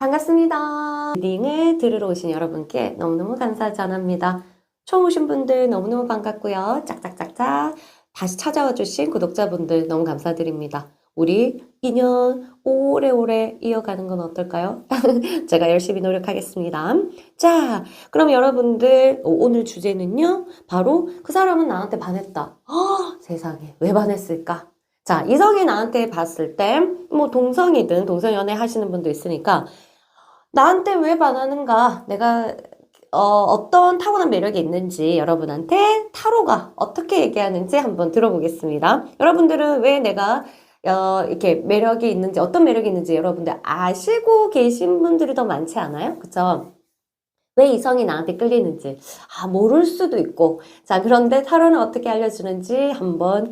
반갑습니다. 리딩을 들으러 오신 여러분께 너무너무 감사 전합니다. 처음 오신 분들 너무너무 반갑고요. 짝짝짝짝 다시 찾아와 주신 구독자분들 너무 감사드립니다. 우리 인연 오래오래 이어가는 건 어떨까요? 제가 열심히 노력하겠습니다. 자, 그럼 여러분들 오늘 주제는요. 바로 그 사람은 나한테 반했다. 세상에 왜 반했을까? 자, 이성이 나한테 봤을 때 뭐 동성이든 동성연애 하시는 분도 있으니까 나한테 왜 반하는가? 내가 어떤 타고난 매력이 있는지 여러분한테 타로가 어떻게 얘기하는지 한번 들어보겠습니다. 여러분들은 왜 내가 이렇게 매력이 있는지 어떤 매력이 있는지 여러분들 아시고 계신 분들이 더 많지 않아요? 그쵸? 왜 이성이 나한테 끌리는지 모를 수도 있고 자 그런데 타로는 어떻게 알려주는지 한번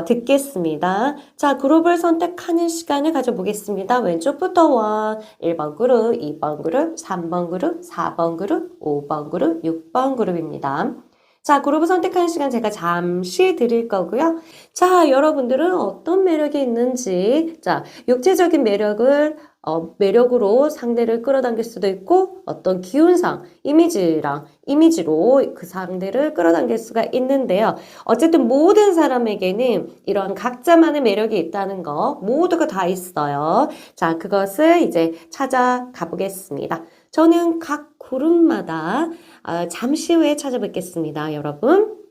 듣겠습니다. 자 그룹을 선택하는 시간을 가져보겠습니다. 왼쪽부터 1번 그룹, 2번 그룹, 3번 그룹, 4번 그룹, 5번 그룹, 6번 그룹입니다. 자 그룹을 선택하는 시간 제가 잠시 드릴 거고요. 자 여러분들은 어떤 매력이 있는지 자 육체적인 매력으로 상대를 끌어당길 수도 있고 어떤 기운상, 이미지로 그 상대를 끌어당길 수가 있는데요. 어쨌든 모든 사람에게는 이런 각자만의 매력이 있다는 거 모두가 다 있어요. 자, 그것을 이제 찾아가 보겠습니다. 저는 각 그룹마다 잠시 후에 찾아뵙겠습니다, 여러분.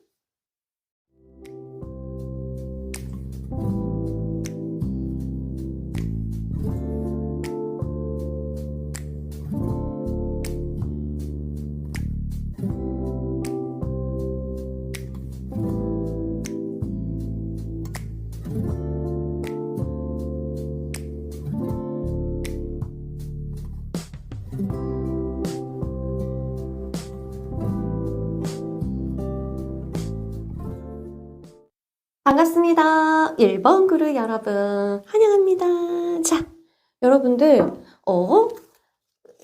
반갑습니다. 1번 그룹 여러분 환영합니다. 자, 여러분들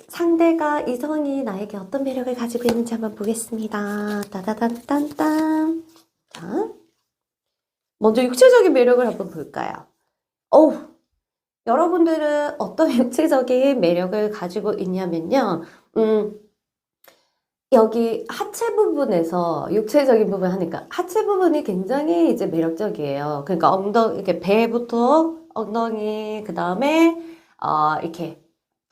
상대가 이성이 나에게 어떤 매력을 가지고 있는지 한번 보겠습니다. 따다단딴딴. 자, 먼저 육체적인 매력을 한번 볼까요? 여러분들은 어떤 육체적인 매력을 가지고 있냐면요. 여기 하체 부분에서 육체적인 부분 하니까 하체 부분이 굉장히 이제 매력적이에요. 그러니까 이렇게 배부터 엉덩이, 그 다음에 이렇게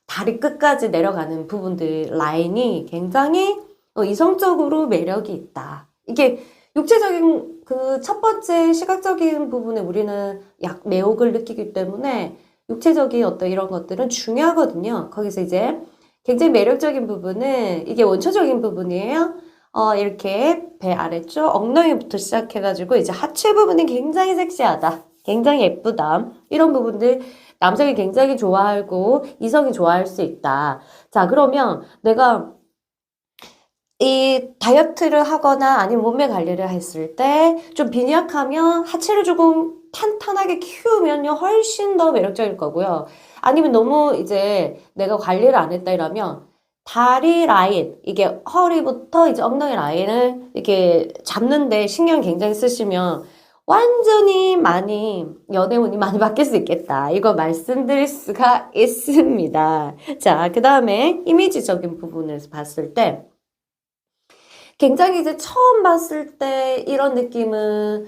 다리 끝까지 내려가는 부분들 라인이 굉장히 이성적으로 매력이 있다. 이게 육체적인 그 첫 번째 시각적인 부분에 우리는 매혹을 느끼기 때문에 육체적인 어떤 이런 것들은 중요하거든요. 거기서 이제 굉장히 매력적인 부분은 이게 원초적인 부분이에요. 이렇게 배 아래쪽 엉덩이부터 시작해가지고 이제 하체 부분이 굉장히 섹시하다. 굉장히 예쁘다. 이런 부분들 남성이 굉장히 좋아하고 이성이 좋아할 수 있다. 자, 그러면 내가 이 다이어트를 하거나 아니면 몸매 관리를 했을 때 좀 빈약하면 하체를 조금 탄탄하게 키우면요 훨씬 더 매력적일 거고요. 아니면 너무 이제 내가 관리를 안 했다 이러면 다리 라인 이게 허리부터 이제 엉덩이 라인을 이렇게 잡는데 신경 굉장히 쓰시면 완전히 연애운이 많이 바뀔 수 있겠다. 이거 말씀드릴 수가 있습니다. 자, 그 다음에 이미지적인 부분에서 봤을 때 굉장히 이제 처음 봤을 때 이런 느낌은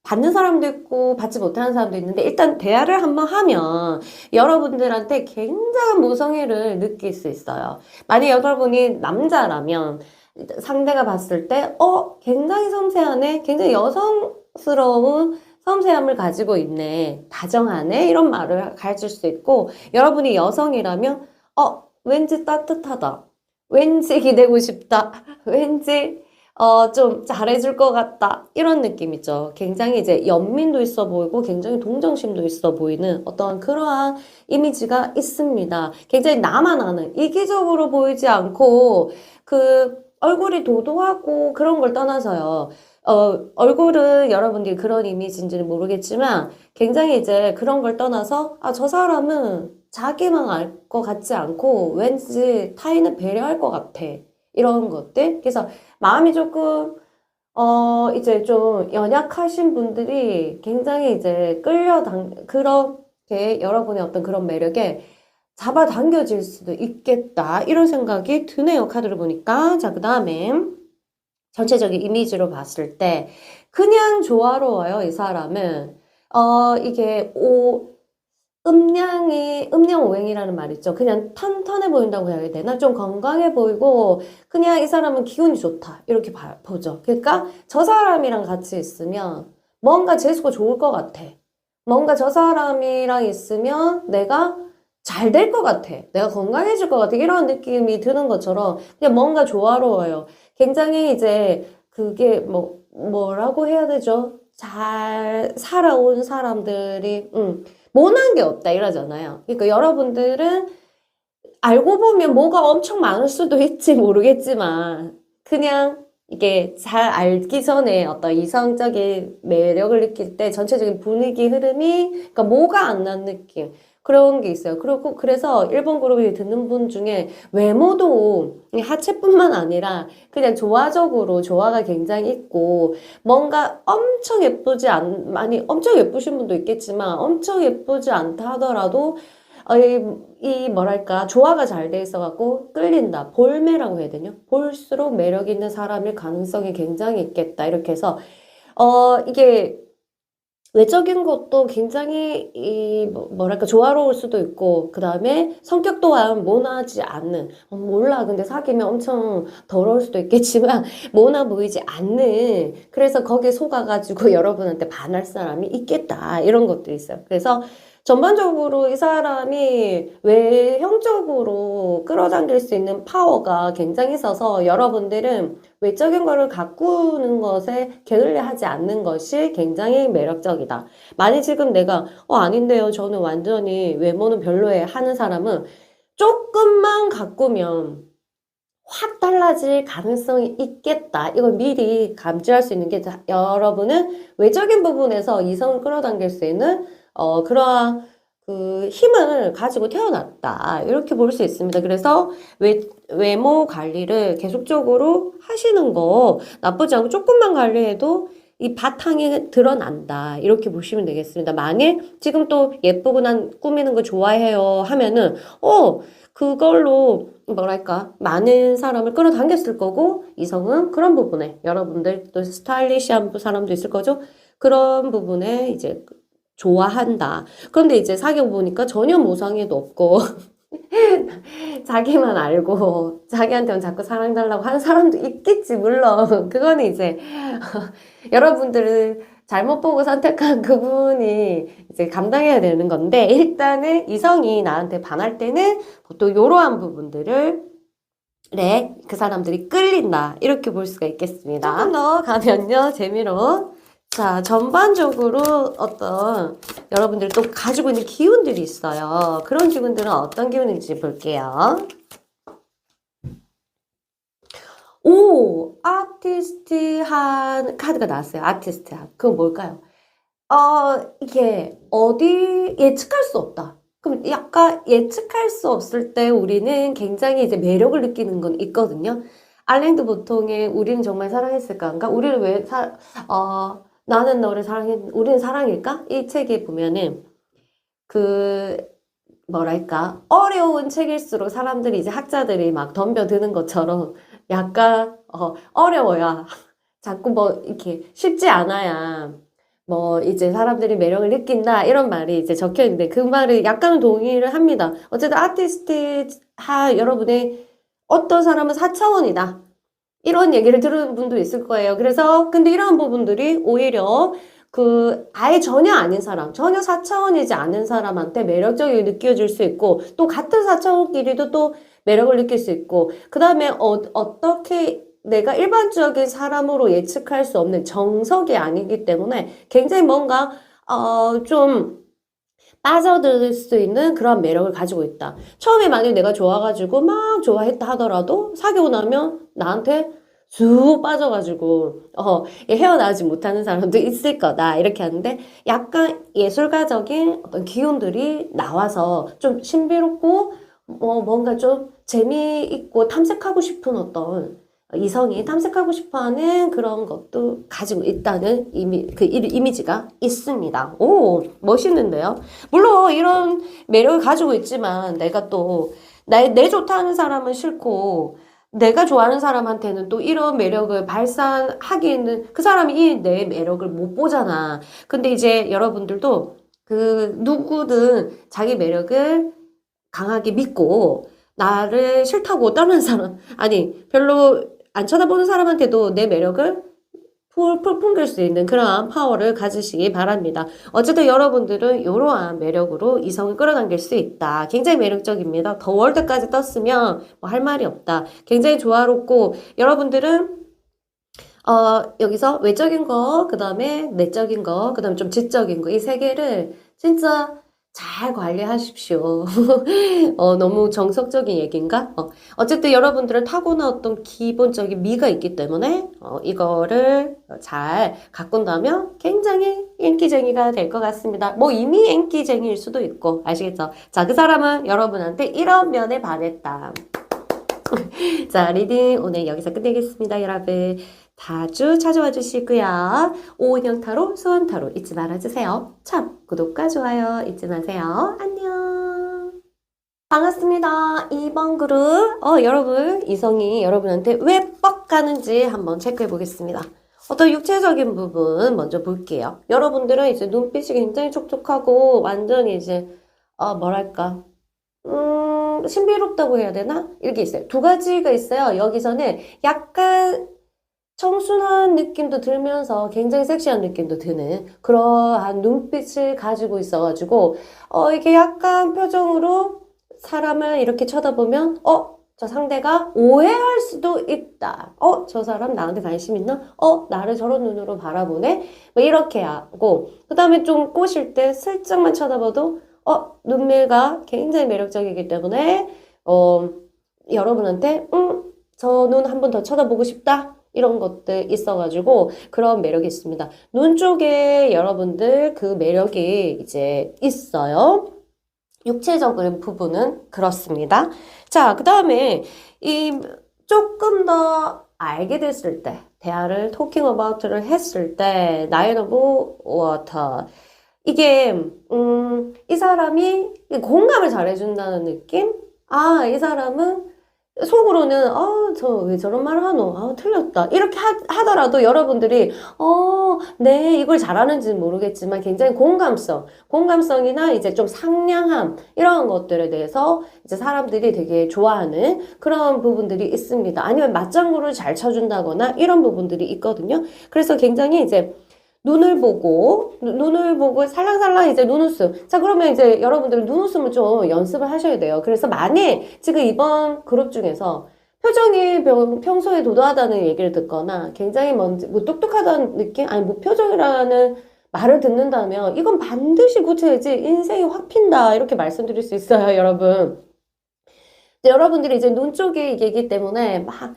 받는 사람도 있고 받지 못하는 사람도 있는데 일단 대화를 한번 하면 여러분들한테 굉장한 모성애를 느낄 수 있어요. 만약 여러분이 남자라면 상대가 봤을 때 굉장히 섬세하네, 굉장히 여성스러운 섬세함을 가지고 있네, 다정하네 이런 말을 가질 수 있고 여러분이 여성이라면 왠지 따뜻하다, 왠지 기대고 싶다, 왠지 좀 잘해줄 것 같다 이런 느낌이죠. 굉장히 이제 연민도 있어 보이고 굉장히 동정심도 있어 보이는 어떠한 그러한 이미지가 있습니다. 굉장히 나만 아는 이기적으로 보이지 않고 그 얼굴이 도도하고 그런 걸 떠나서요. 얼굴은 여러분들이 그런 이미지인지는 모르겠지만 굉장히 이제 그런 걸 떠나서 저 사람은 자기만 알 것 같지 않고 왠지 타인을 배려할 것 같아. 이런 것들. 그래서 마음이 조금 이제 좀 연약하신 분들이 굉장히 이제 그렇게 여러분의 어떤 그런 매력에 잡아당겨질 수도 있겠다. 이런 생각이 드네요. 카드를 보니까. 자, 그 다음에 전체적인 이미지로 봤을 때 그냥 조화로워요. 이 사람은. 이게 음양오행이라는 말 있죠. 그냥 탄탄해 보인다고 해야 되나? 좀 건강해 보이고, 그냥 이 사람은 기운이 좋다. 이렇게 보죠. 그러니까 저 사람이랑 같이 있으면 뭔가 재수가 좋을 것 같아. 뭔가 저 사람이랑 있으면 내가 잘 될 것 같아. 내가 건강해질 것 같아. 이런 느낌이 드는 것처럼 그냥 뭔가 조화로워요. 굉장히 이제 그게 뭐라고 해야 되죠? 잘 살아온 사람들이, 모난 게 없다 이러잖아요. 그러니까 여러분들은 알고 보면 뭐가 엄청 많을 수도 있지 모르겠지만 그냥 이게 잘 알기 전에 어떤 이성적인 매력을 느낄 때 전체적인 분위기 흐름이 그러니까 뭐가 안 난 느낌 그런 게 있어요. 그리고 그래서 일본 그룹을 듣는 분 중에 외모도 하체뿐만 아니라 그냥 조화적으로 조화가 굉장히 있고 뭔가 엄청 예쁘지 많이 엄청 예쁘신 분도 있겠지만 엄청 예쁘지 않다 하더라도 이 뭐랄까 조화가 잘 돼 있어갖고 끌린다. 볼매라고 해야 되냐? 볼수록 매력 있는 사람일 가능성이 굉장히 있겠다. 이렇게 해서 이게 외적인 것도 굉장히 뭐랄까 조화로울 수도 있고 그 다음에 성격 또한 모나지 않는 몰라 근데 사귀면 엄청 더러울 수도 있겠지만 모나 보이지 않는 그래서 거기에 속아가지고 여러분한테 반할 사람이 있겠다 이런 것도 있어요. 그래서 전반적으로 이 사람이 외형적으로 끌어당길 수 있는 파워가 굉장히 있어서 여러분들은 외적인 거를 가꾸는 것에 게을리 하지 않는 것이 굉장히 매력적이다. 만약 지금 내가 아닌데요. 저는 완전히 외모는 별로에 하는 사람은 조금만 가꾸면 확 달라질 가능성이 있겠다. 이걸 미리 감지할 수 있는 게 여러분은 외적인 부분에서 이성을 끌어당길 수 있는 그러한 그 힘을 가지고 태어났다. 이렇게 볼 수 있습니다. 그래서 외모 관리를 계속적으로 하시는 거 나쁘지 않고 조금만 관리해도 이 바탕이 드러난다. 이렇게 보시면 되겠습니다. 만일 지금 또 예쁘고 난 꾸미는 거 좋아해요 하면은 그걸로 뭐랄까 많은 사람을 끌어당겼을 거고 이성은 그런 부분에 여러분들 또 스타일리시한 사람도 있을 거죠. 그런 부분에 이제 좋아한다. 그런데 이제 사귀어 보니까 전혀 모상에도 없고 자기만 알고 자기한테는 자꾸 사랑달라고 하는 사람도 있겠지 물론 그거는 이제 여러분들은 잘못 보고 선택한 그분이 이제 감당해야 되는 건데 일단은 이성이 나한테 반할 때는 보통 이러한 부분들을 그 사람들이 끌린다 이렇게 볼 수가 있겠습니다. 조금 더 가면요 재미로 자 전반적으로 어떤 여러분들이 또 가지고 있는 기운들이 있어요. 그런 기운들은 어떤 기운인지 볼게요. 오, 아티스트한 카드가 나왔어요. 아티스트한. 그건 뭘까요? 이게 어디 예측할 수 없다. 그럼 약간 예측할 수 없을 때 우리는 굉장히 이제 매력을 느끼는 건 있거든요. 알랭드 보통의 우리는 정말 사랑했을까? 그러니까 우리를 왜 나는 너를 사랑해, 우리는 사랑일까? 이 책에 보면은 뭐랄까 어려운 책일수록 사람들이 이제 학자들이 막 덤벼드는 것처럼 약간 어려워야 자꾸 이렇게 쉽지 않아야 이제 사람들이 매력을 느낀다 이런 말이 이제 적혀 있는데 그 말을 약간은 동의를 합니다. 어쨌든 아티스트 여러분의 어떤 사람은 4차원이다 이런 얘기를 들은 분도 있을 거예요. 그래서 근데 이러한 부분들이 오히려 아예 전혀 아닌 사람, 전혀 4차원이지 않은 사람한테 매력적이 느껴질 수 있고, 또 같은 4차원끼리도 또 매력을 느낄 수 있고, 그 다음에 어떻게 내가 일반적인 사람으로 예측할 수 없는 정석이 아니기 때문에 굉장히 뭔가, 좀 빠져들 수 있는 그런 매력을 가지고 있다. 처음에 만약에 내가 좋아가지고 막 좋아했다 하더라도 사귀고 나면 나한테 쑥 빠져가지고 헤어나오지 못하는 사람도 있을 거다 이렇게 하는데 약간 예술가적인 어떤 기운들이 나와서 좀 신비롭고 뭔가 좀 재미있고 탐색하고 싶은 어떤 이성이 탐색하고 싶어하는 그런 것도 가지고 있다는 이미지가 있습니다. 오, 멋있는데요? 물론 이런 매력을 가지고 있지만 내가 또 내 좋다는 사람은 싫고 내가 좋아하는 사람한테는 또 이런 매력을 발산하기에는 그 사람이 이 내 매력을 못 보잖아. 근데 이제 여러분들도 그 누구든 자기 매력을 강하게 믿고 나를 싫다고 떠는 사람, 아니, 별로 안 쳐다보는 사람한테도 내 매력을 풀풀 풍길 수 있는 그러한 파워를 가지시기 바랍니다. 어쨌든 여러분들은 이러한 매력으로 이성을 끌어당길 수 있다. 굉장히 매력적입니다. 더 월드까지 떴으면 뭐 할 말이 없다. 굉장히 조화롭고 여러분들은 여기서 외적인 거, 그 다음에 내적인 거, 그 다음에 좀 지적인 거, 이 세 개를 진짜 잘 관리하십시오. 너무 정석적인 얘기인가? 어쨌든 여러분들은 타고난 어떤 기본적인 미가 있기 때문에, 이거를 잘 가꾼다면 굉장히 인기쟁이가 될 것 같습니다. 뭐 이미 인기쟁이일 수도 있고, 아시겠죠? 자, 그 사람은 여러분한테 이런 면에 반했다. 자, 리딩 오늘 여기서 끝내겠습니다, 여러분. 자주 찾아와 주시고요. 오은영 타로, 수원 타로 잊지 말아주세요. 참, 구독과 좋아요 잊지 마세요. 안녕. 반갑습니다. 2번 그룹. 여러분, 이성이 여러분한테 왜 뻑 가는지 한번 체크해 보겠습니다. 어떤 육체적인 부분 먼저 볼게요. 여러분들은 이제 눈빛이 굉장히 촉촉하고 완전히 이제, 뭐랄까. 신비롭다고 해야 되나? 이렇게 있어요. 두 가지가 있어요. 여기서는 약간 청순한 느낌도 들면서 굉장히 섹시한 느낌도 드는 그러한 눈빛을 가지고 있어가지고, 이게 약간 표정으로 사람을 이렇게 쳐다보면, 저 상대가 오해할 수도 있다. 저 사람 나한테 관심 있나? 나를 저런 눈으로 바라보네? 뭐 이렇게 하고, 그 다음에 좀 꼬실 때 슬쩍만 쳐다봐도, 눈매가 굉장히 매력적이기 때문에, 여러분한테, 저 눈 한 번 더 쳐다보고 싶다? 이런 것들 있어가지고 그런 매력이 있습니다. 눈 쪽에 여러분들 그 매력이 이제 있어요. 육체적인 부분은 그렇습니다. 자, 그 다음에 이 조금 더 알게 됐을 때, 대화를 토킹 어바웃를 했을 때, 나인 오브 워터. 이게, 이 사람이 공감을 잘해준다는 느낌? 아, 이 사람은 속으로는, 저 왜 저런 말을 하노? 틀렸다. 이렇게 하더라도 여러분들이, 네, 이걸 잘하는지는 모르겠지만 굉장히 공감성이나 이제 좀 상냥함, 이런 것들에 대해서 이제 사람들이 되게 좋아하는 그런 부분들이 있습니다. 아니면 맞장구를 잘 쳐준다거나 이런 부분들이 있거든요. 그래서 굉장히 이제 눈을 보고 살랑살랑 이제 눈웃음. 자, 그러면 이제 여러분들은 눈웃음을 좀 연습을 하셔야 돼요. 그래서 만약 지금 이번 그룹 중에서 표정이 평소에 도도하다는 얘기를 듣거나 굉장히 뭐 똑똑하다는 느낌? 아니, 뭐 표정이라는 말을 듣는다면 이건 반드시 고쳐야지 인생이 확 핀다. 이렇게 말씀드릴 수 있어요, 여러분. 여러분들이 이제 눈 쪽에 얘기 때문에 막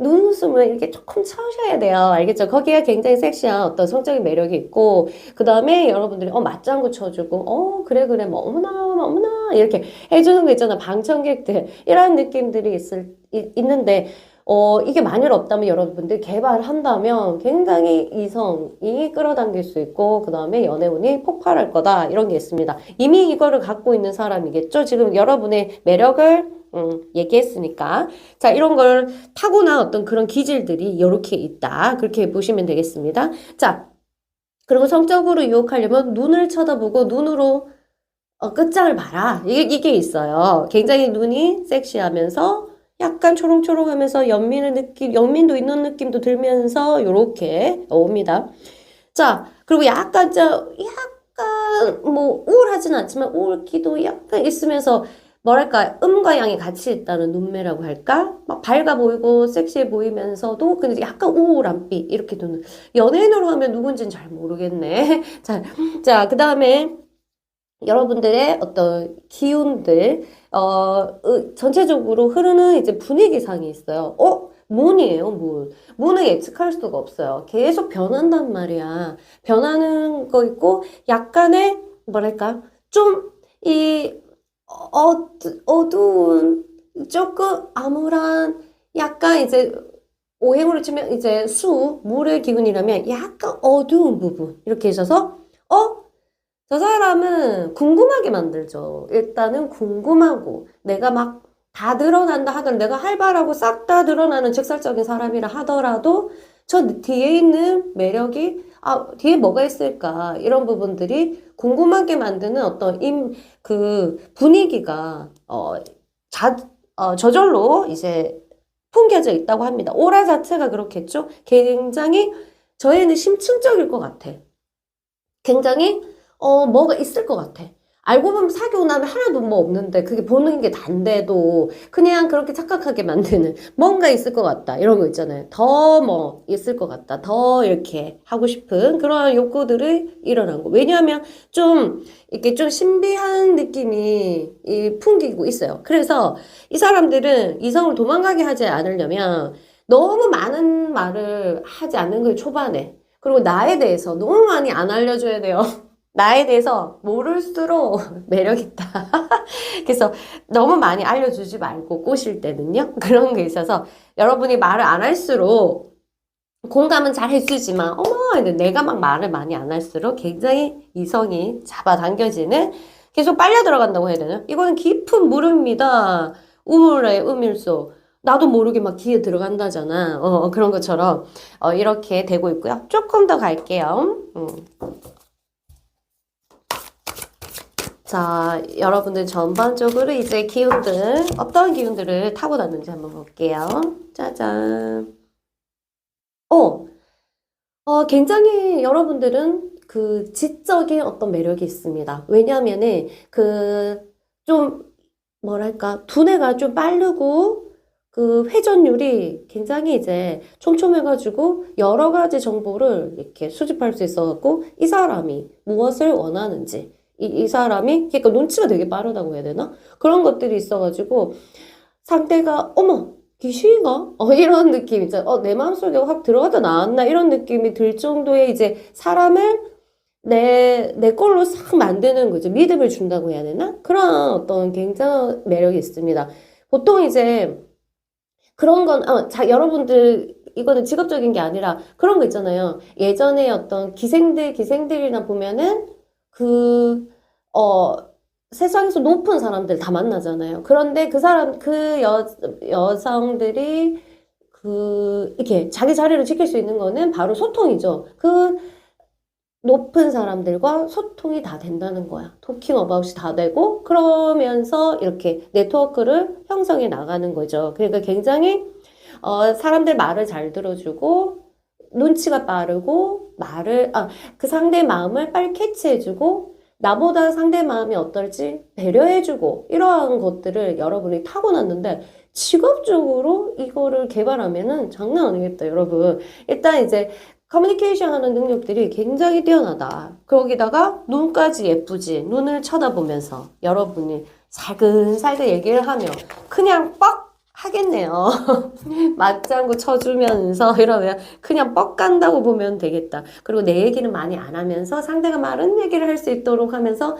눈웃음을 이렇게 조금 쳐셔야 돼요. 알겠죠? 거기에 굉장히 섹시한 어떤 성적인 매력이 있고, 그 다음에 여러분들이, 맞장구 쳐주고, 그래, 뭐, 어머나, 이렇게 해주는 거 있잖아. 방청객들. 이런 느낌들이 있는데, 이게 만일 없다면 여러분들 개발을 한다면 굉장히 이성이 끌어당길 수 있고, 그 다음에 연애운이 폭발할 거다. 이런 게 있습니다. 이미 이거를 갖고 있는 사람이겠죠? 지금 여러분의 매력을, 얘기했으니까. 자, 이런 걸 타고난 어떤 그런 기질들이 이렇게 있다. 그렇게 보시면 되겠습니다. 자, 그리고 성적으로 유혹하려면 눈을 쳐다보고 눈으로 끝장을 봐라. 이게 있어요. 굉장히 눈이 섹시하면서 약간 초롱초롱하면서 연민도 있는 느낌도 들면서 요렇게 옵니다. 자, 그리고 약간 뭐 우울하진 않지만 우울기도 약간 있으면서 뭐랄까 음과 양이 같이 있다는 눈매라고 할까? 막 밝아 보이고 섹시해 보이면서도 근데 약간 우울한 빛 이렇게 도는 연예인으로 하면 누군지는 잘 모르겠네. 자, 그 다음에 여러분들의 어떤 기운들, 전체적으로 흐르는 이제 분위기상이 있어요. 문이에요, 문. 문을 예측할 수가 없어요. 계속 변한단 말이야. 변하는 거 있고, 약간의, 뭐랄까, 좀, 어두운, 조금 암울한 약간 이제 오행으로 치면 이제 물의 기운이라면 약간 어두운 부분 이렇게 있어서 저 사람은 궁금하게 만들죠. 일단은 궁금하고 내가 막 다 드러난다 하더라도 내가 활발하고 싹 다 드러나는 직설적인 사람이라 하더라도 저 뒤에 있는 매력이 뒤에 뭐가 있을까 이런 부분들이 궁금하게 만드는 어떤 그 분위기가 저절로 이제 풍겨져 있다고 합니다. 오라 자체가 그렇겠죠? 굉장히 저희는 심층적일 것 같아. 굉장히 뭐가 있을 것 같아. 알고 보면 사귀고 나면 하나도 뭐 없는데 그게 보는 게 단데도 그냥 그렇게 착각하게 만드는 뭔가 있을 것 같다. 이런 거 있잖아요. 더 뭐 있을 것 같다. 더 이렇게 하고 싶은 그런 욕구들이 일어난 거. 왜냐하면 좀 이렇게 좀 신비한 느낌이 풍기고 있어요. 그래서 이 사람들은 이성을 도망가게 하지 않으려면 너무 많은 말을 하지 않는 거예요. 초반에. 그리고 나에 대해서 너무 많이 안 알려줘야 돼요. 나에 대해서 모를수록 매력있다. 그래서 너무 많이 알려주지 말고 꼬실 때는요. 그런 게 있어서 여러분이 말을 안 할수록 공감은 잘 해주지만 내가 막 말을 많이 안 할수록 굉장히 이성이 잡아당겨지는 계속 빨려 들어간다고 해야 되나? 이거는 깊은 물입니다. 우물의 우밀소. 나도 모르게 막 귀에 들어간다잖아. 그런 것처럼 이렇게 되고 있고요. 조금 더 갈게요. 자, 여러분들 전반적으로 이제 기운들, 어떤 기운들을 타고났는지 한번 볼게요. 짜잔. 굉장히 여러분들은 그 지적인 어떤 매력이 있습니다. 왜냐하면은 좀 뭐랄까 두뇌가 좀 빠르고 그 회전율이 굉장히 이제 촘촘해가지고 여러 가지 정보를 이렇게 수집할 수 있어갖고 이 사람이 무엇을 원하는지 이 사람이 그러니까 눈치가 되게 빠르다고 해야 되나? 그런 것들이 있어가지고 상대가 귀신인가? 이런 느낌 있잖아. 내 마음속에 확 들어가다 나왔나? 이런 느낌이 들 정도의 이제 사람을 내 걸로 싹 만드는 거죠. 믿음을 준다고 해야 되나? 그런 어떤 굉장한 매력이 있습니다. 보통 이제 그런 건, 여러분들, 이거는 직업적인 게 아니라 그런 거 있잖아요. 예전에 어떤 기생들이나 보면은 어, 세상에서 높은 사람들 다 만나잖아요. 그런데 여성들이 이렇게 자기 자리를 지킬 수 있는 거는 바로 소통이죠. 높은 사람들과 소통이 다 된다는 거야. 토킹 어바웃이 다 되고, 그러면서 이렇게 네트워크를 형성해 나가는 거죠. 그러니까 굉장히, 사람들 말을 잘 들어주고, 눈치가 빠르고, 그 상대의 마음을 빨리 캐치해주고, 나보다 상대 마음이 어떨지 배려해주고, 이러한 것들을 여러분이 타고났는데, 직업적으로 이거를 개발하면은 장난 아니겠다, 여러분. 일단 이제, 커뮤니케이션 하는 능력들이 굉장히 뛰어나다. 거기다가 눈까지 예쁘지. 눈을 쳐다보면서 여러분이 살근살근 얘기를 하면 그냥 뻑 하겠네요. 맞장구 쳐주면서 이러면 그냥 뻑 간다고 보면 되겠다. 그리고 내 얘기는 많이 안 하면서 상대가 많은 얘기를 할 수 있도록 하면서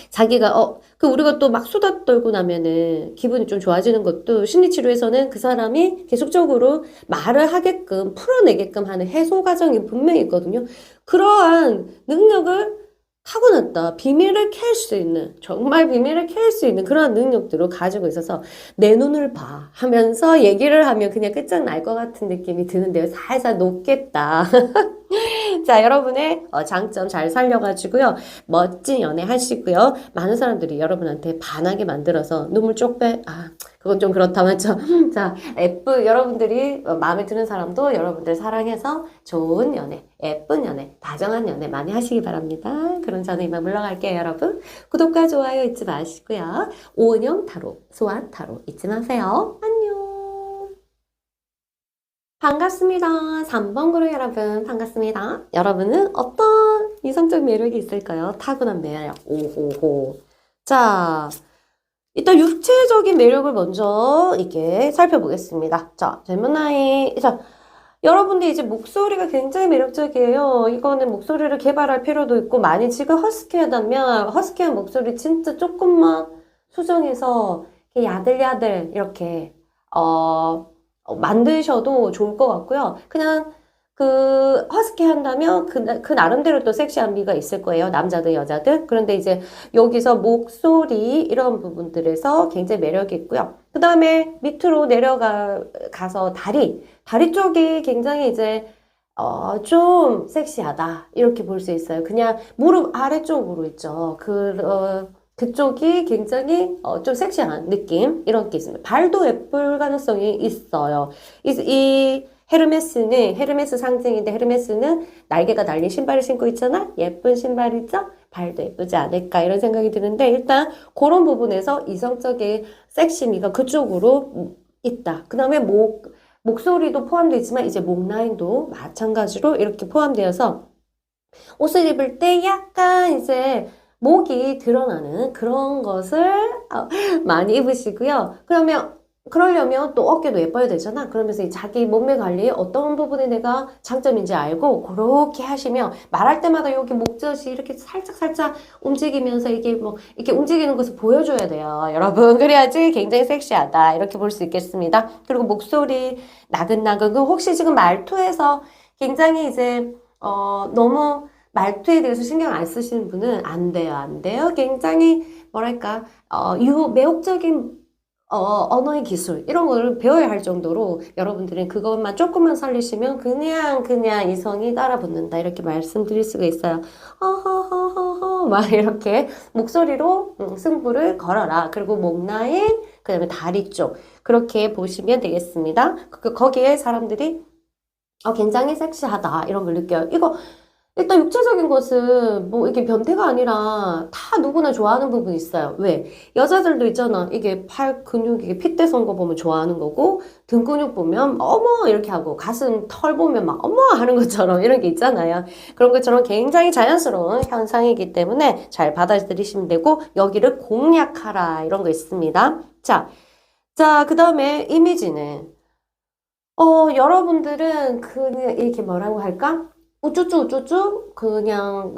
자기가 우리가 또 막 수다 떨고 나면은 기분이 좀 좋아지는 것도 심리치료에서는 그 사람이 계속적으로 말을 하게끔 풀어내게끔 하는 해소 과정이 분명히 있거든요. 그러한 능력을 타고났다. 비밀을 캘 수 있는, 정말 비밀을 캘 수 있는 그런 능력들을 가지고 있어서 내 눈을 봐 하면서 얘기를 하면 그냥 끝장날 것 같은 느낌이 드는데요. 살살 녹겠다. 자, 여러분의 장점 잘 살려가지고요. 멋진 연애 하시고요. 많은 사람들이 여러분한테 반하게 만들어서 눈물 쪽 그건 좀 그렇다, 맞죠? 자, 여러분들이 마음에 드는 사람도 여러분들 사랑해서 좋은 연애, 예쁜 연애, 다정한 연애 많이 하시기 바랍니다. 그럼 저는 이만 물러갈게요, 여러분. 구독과 좋아요 잊지 마시고요. 오은영 타로, 소환 타로 잊지 마세요. 안녕. 반갑습니다. 3번 그룹 여러분, 반갑습니다. 여러분은 어떤 이성적 매력이 있을까요? 타고난 매력. 오호호. 자, 일단 육체적인 매력을 먼저 이렇게 살펴보겠습니다. 자, 젊은 나이. 자, 여러분들 이제 목소리가 굉장히 매력적이에요. 이거는 목소리를 개발할 필요도 있고, 많이 지금 허스키하다면, 허스키한 목소리 진짜 조금만 수정해서, 이렇게 야들야들, 이렇게 만드셔도 좋을 것 같고요. 그냥 그 허스키 한다면 그 나름대로 또 섹시한 미가 있을 거예요. 남자든 여자든. 그런데 이제 여기서 목소리 이런 부분들에서 굉장히 매력이 있고요. 그 다음에 밑으로 내려가서 다리 쪽이 굉장히 이제 좀 섹시하다. 이렇게 볼 수 있어요. 그냥 무릎 아래쪽으로 있죠. 그쪽이 굉장히 좀 섹시한 느낌 이런 게 있습니다. 발도 예쁠 가능성이 있어요. 이 헤르메스 상징인데 헤르메스는 날개가 달린 신발을 신고 있잖아. 예쁜 신발이죠. 발도 예쁘지 않을까 이런 생각이 드는데 일단 그런 부분에서 이성적인 섹시미가 그쪽으로 있다. 그 다음에 목소리도 포함되어 있지만 이제 목 라인도 마찬가지로 이렇게 포함되어서 옷을 입을 때 약간 이제 목이 드러나는 그런 것을 많이 입으시고요. 그러려면 또 어깨도 예뻐야 되잖아. 그러면서 이 자기 몸매 관리에 어떤 부분에 내가 장점인지 알고 그렇게 하시면 말할 때마다 여기 목젖이 이렇게 살짝 움직이면서 이게 뭐 이렇게 움직이는 것을 보여줘야 돼요. 여러분. 그래야지 굉장히 섹시하다. 이렇게 볼 수 있겠습니다. 그리고 목소리 나긋나긋. 혹시 지금 말투에서 굉장히 이제 너무 말투에 대해서 신경 안 쓰시는 분은 안 돼요, 안 돼요. 굉장히 뭐랄까 매혹적인 언어의 기술 이런 거를 배워야 할 정도로 여러분들은 그것만 조금만 살리시면 그냥 이성이 따라붙는다 이렇게 말씀드릴 수가 있어요. 허허허허허 막 이렇게 목소리로 승부를 걸어라. 그리고 목 라인 그다음에 다리 쪽 그렇게 보시면 되겠습니다. 거기에 사람들이 굉장히 섹시하다 이런 걸 느껴요. 이거 일단 육체적인 것은 뭐 이게 변태가 아니라 다 누구나 좋아하는 부분이 있어요. 왜? 여자들도 있잖아. 이게 팔 근육, 이게 핏대 선 거 보면 좋아하는 거고, 등 근육 보면 어머 이렇게 하고, 가슴 털 보면 막 어머 하는 것처럼 이런 게 있잖아요. 그런 것처럼 굉장히 자연스러운 현상이기 때문에 잘 받아들이시면 되고, 여기를 공략하라 이런 거 있습니다. 자, 그 다음에 이미지는 여러분들은 그냥 이렇게 뭐라고 할까? 우쭈쭈 그냥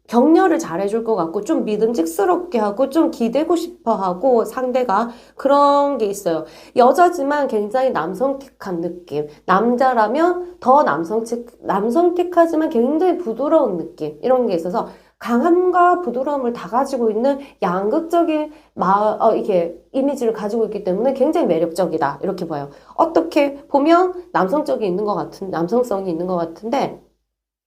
격려를 잘해줄 것 같고 좀 믿음직스럽게 하고 좀 기대고 싶어 하고 상대가 그런 게 있어요. 여자지만 굉장히 남성틱한 느낌. 남자라면 더 남성틱하지만 굉장히 부드러운 느낌. 이런 게 있어서 강함과 부드러움을 다 가지고 있는 양극적인 이렇게 이미지를 가지고 있기 때문에 굉장히 매력적이다. 이렇게 봐요. 어떻게 보면 남성성이 있는 것 같은데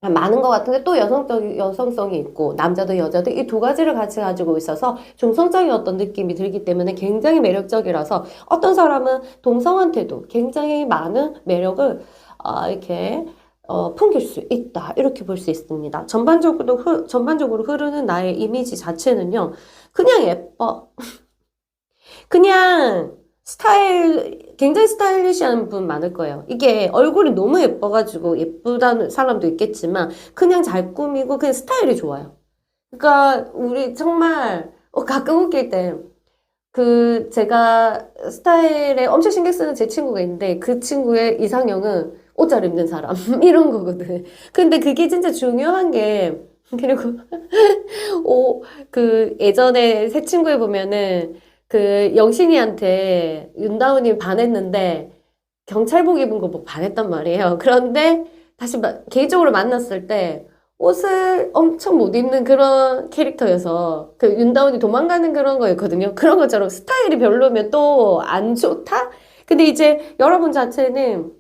많은 것 같은데 또 여성성이 있고 남자도 여자도 이 두 가지를 같이 가지고 있어서 중성적인 어떤 느낌이 들기 때문에 굉장히 매력적이라서 어떤 사람은 동성한테도 굉장히 많은 매력을 이렇게 풍길 수 있다 이렇게 볼 수 있습니다. 전반적으로 흐르는 나의 이미지 자체는요 그냥 예뻐 그냥 굉장히 스타일리시한 분 많을 거예요. 이게 얼굴이 너무 예뻐가지고 예쁘다는 사람도 있겠지만, 그냥 잘 꾸미고, 그냥 스타일이 좋아요. 그러니까, 우리 정말, 가끔 웃길 때, 제가 스타일에 엄청 신경 쓰는 제 친구가 있는데, 그 친구의 이상형은 옷 잘 입는 사람. 이런 거거든. 근데 그게 진짜 중요한 게, 그리고, 예전에 새 친구에 보면은, 영신이한테 윤다운이 반했는데 경찰복 입은 거 보고 반했단 말이에요. 그런데 다시 개인적으로 만났을 때 옷을 엄청 못 입는 그런 캐릭터여서 윤다운이 도망가는 그런 거였거든요. 그런 것처럼 스타일이 별로면 또 안 좋다? 근데 이제 여러분 자체는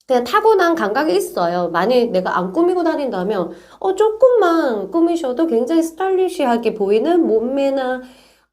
그냥 타고난 감각이 있어요. 만약 내가 안 꾸미고 다닌다면 조금만 꾸미셔도 굉장히 스타일리시하게 보이는 몸매나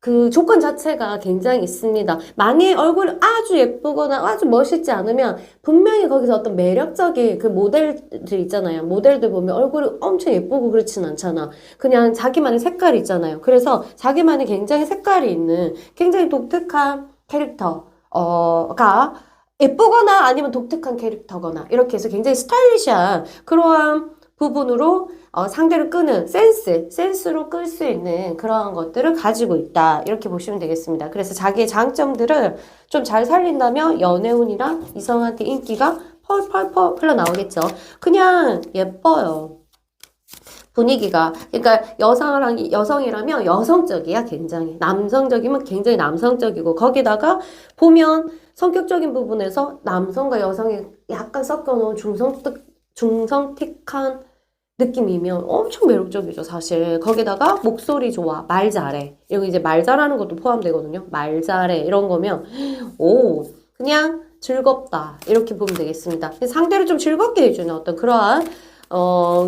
그 조건 자체가 굉장히 있습니다. 만약 얼굴이 아주 예쁘거나 아주 멋있지 않으면 분명히 거기서 어떤 매력적인 그 모델들 있잖아요. 모델들 보면 얼굴이 엄청 예쁘고 그렇진 않잖아. 그냥 자기만의 색깔이 있잖아요. 그래서 자기만의 굉장히 색깔이 있는 굉장히 독특한 캐릭터가 예쁘거나 아니면 독특한 캐릭터거나 이렇게 해서 굉장히 스타일리시한 그러한 부분으로 상대를 끄는 센스로 끌 수 있는 그런 것들을 가지고 있다. 이렇게 보시면 되겠습니다. 그래서 자기의 장점들을 좀 잘 살린다면 연애운이랑 이성한테 인기가 펄펄펄 흘러나오겠죠. 그냥 예뻐요. 분위기가 그러니까 여성이라면 여성적이야 굉장히 남성적이면 굉장히 남성적이고 거기다가 보면 성격적인 부분에서 남성과 여성이 약간 섞여놓은 중성틱한 느낌이면 엄청 매력적이죠 사실 거기다가 목소리 좋아 말 잘해 여기 이제 말 잘하는 것도 포함되거든요 말 잘해 이런 거면 오 그냥 즐겁다 이렇게 보면 되겠습니다 상대를 좀 즐겁게 해주는 어떤 그러한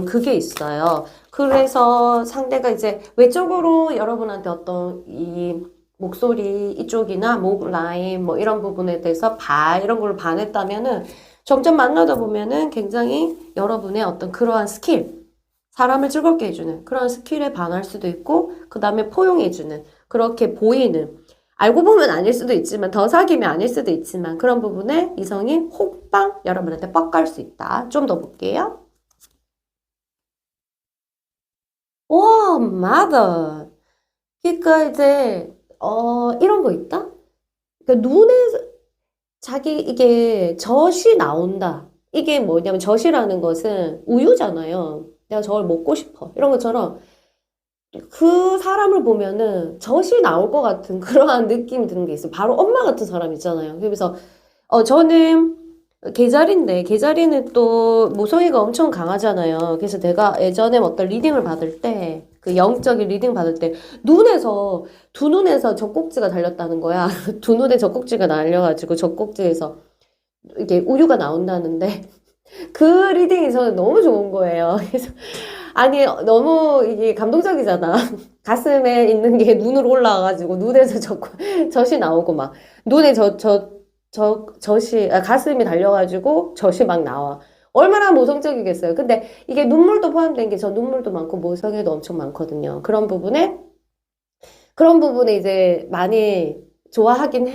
그게 있어요. 그래서 상대가 이제 외적으로 여러분한테 어떤 이 목소리 이쪽이나 목 라인 뭐 이런 부분에 대해서 이런 걸로 반했다면은 점점 만나다 보면은 굉장히 여러분의 어떤 그러한 스킬, 사람을 즐겁게 해주는 그런 스킬에 반할 수도 있고 그 다음에 포용해주는 그렇게 보이는 알고 보면 아닐 수도 있지만 더 사귀면 아닐 수도 있지만 그런 부분에 이성이 호빵 여러분한테 뻑 갈 수 있다. 좀 더 볼게요. 와, 맞아. 그러니까 이제 이런 거 있다? 그러니까 눈에 자기 이게 젖이 나온다. 이게 뭐냐면 젖이라는 것은 우유잖아요. 내가 저걸 먹고 싶어. 이런 것처럼 그 사람을 보면은 젖이 나올 것 같은 그러한 느낌이 드는 게 있어요. 바로 엄마 같은 사람 있잖아요. 그래서 저는 계자리인데 계자리는 또 모성애가 엄청 강하잖아요. 그래서 내가 예전에 어떤 리딩을 받을 때 그 영적인 리딩 받을 때 두 눈에서 젖꼭지가 달렸다는 거야. 두 눈에 젖꼭지가 날려가지고 젖꼭지에서 이게 우유가 나온다는데 그 리딩이 저는 너무 좋은 거예요. 그래서 아니 너무 이게 감동적이잖아. 가슴에 있는 게 눈으로 올라와가지고 눈에서 젖이 나오고 막 눈에 가슴이 달려가지고 젖이 막 나와. 얼마나 모성적이겠어요. 근데 이게 눈물도 포함된 게 저 눈물도 많고 모성애도 엄청 많거든요. 그런 부분에 이제 많이 좋아하기도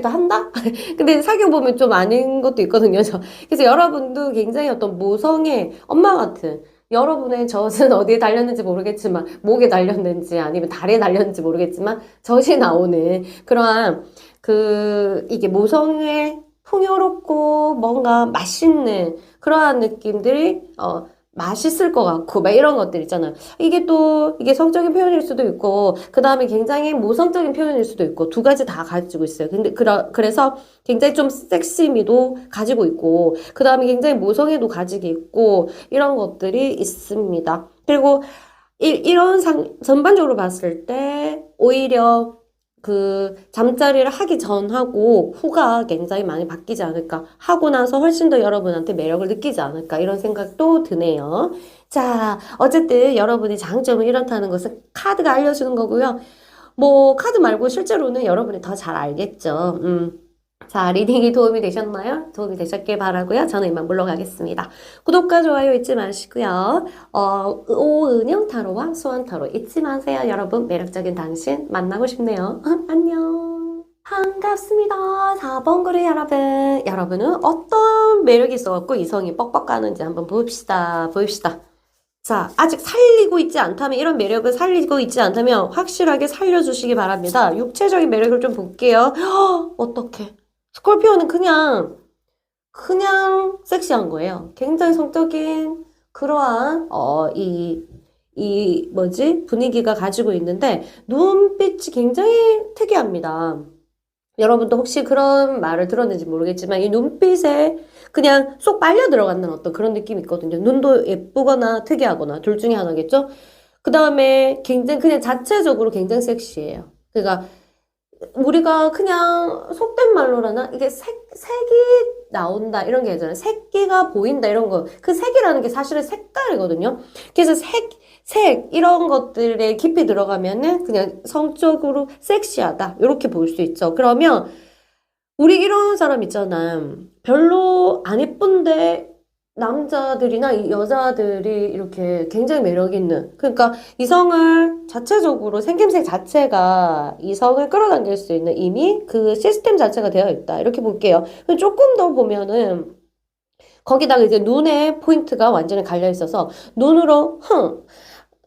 한다? 근데 사귀어보면 좀 아닌 것도 있거든요. 그래서 여러분도 굉장히 어떤 모성애, 엄마 같은, 여러분의 젖은 어디에 달렸는지 모르겠지만, 목에 달렸는지 아니면 다리에 달렸는지 모르겠지만, 젖이 나오는 그러한 이게 모성애 풍요롭고 뭔가 맛있는 그러한 느낌들이, 맛있을 것 같고, 막 이런 것들 있잖아요. 이게 성적인 표현일 수도 있고, 그 다음에 굉장히 모성적인 표현일 수도 있고, 두 가지 다 가지고 있어요. 근데, 그래서 굉장히 좀 섹시미도 가지고 있고, 그 다음에 굉장히 모성애도 가지고 있고, 이런 것들이 있습니다. 그리고, 전반적으로 봤을 때, 오히려 잠자리를 하기 전하고 후가 굉장히 많이 바뀌지 않을까. 하고 나서 훨씬 더 여러분한테 매력을 느끼지 않을까. 이런 생각도 드네요. 자, 어쨌든 여러분이 장점은 이렇다는 것은 카드가 알려주는 거고요. 뭐, 카드 말고 실제로는 여러분이 더 잘 알겠죠. 자, 리딩이 도움이 되셨나요? 도움이 되셨길 바라고요. 저는 이만 물러가겠습니다. 구독과 좋아요 잊지 마시고요. 오은영 타로와 수원 타로 잊지 마세요. 여러분, 매력적인 당신 만나고 싶네요. 안녕. 반갑습니다. 4번 그룹 여러분. 여러분은 어떤 매력이 있어갖고 이성이 뻑뻑 가는지 한번 봅시다. 자, 아직 살리고 있지 않다면, 이런 매력을 살리고 있지 않다면 확실하게 살려주시기 바랍니다. 육체적인 매력을 좀 볼게요. 어떡해. 스콜피오는 그냥 섹시한 거예요. 굉장히 성적인 그러한, 분위기가 가지고 있는데, 눈빛이 굉장히 특이합니다. 여러분도 혹시 그런 말을 들었는지 모르겠지만, 이 눈빛에 그냥 쏙 빨려 들어가는 어떤 그런 느낌이 있거든요. 눈도 예쁘거나 특이하거나, 둘 중에 하나겠죠? 그 다음에 굉장히 그냥 자체적으로 굉장히 섹시해요. 그러니까, 우리가 그냥 속된 말로라나 이게 색이 나온다 이런 게 있잖아요. 색기가 보인다 이런 거. 그 색이라는 게 사실은 색깔이거든요. 그래서 이런 것들에 깊이 들어가면은 그냥 성적으로 섹시하다 이렇게 볼 수 있죠. 그러면 우리 이런 사람 있잖아. 별로 안 예쁜데 남자들이나 이 여자들이 이렇게 굉장히 매력 있는 그러니까 이성을 자체적으로 생김새 자체가 이성을 끌어당길 수 있는 이미 그 시스템 자체가 되어 있다 이렇게 볼게요. 조금 더 보면은 거기다가 이제 눈에 포인트가 완전히 갈려 있어서 눈으로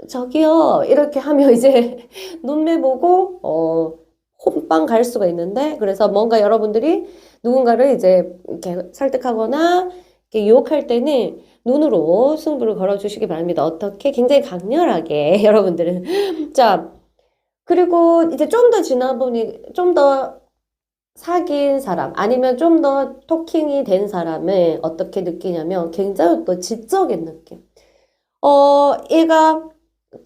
저기요 이렇게 하면 이제 눈매 보고 혼빵 갈 수가 있는데 그래서 뭔가 여러분들이 누군가를 이제 이렇게 설득하거나 이렇게 유혹할 때는 눈으로 승부를 걸어주시기 바랍니다. 어떻게? 굉장히 강렬하게 여러분들은. 자, 그리고 이제 좀 더 지나보니 좀 더 사귄 사람 아니면 좀 더 토킹이 된 사람은 어떻게 느끼냐면 굉장히 또 지적인 느낌. 얘가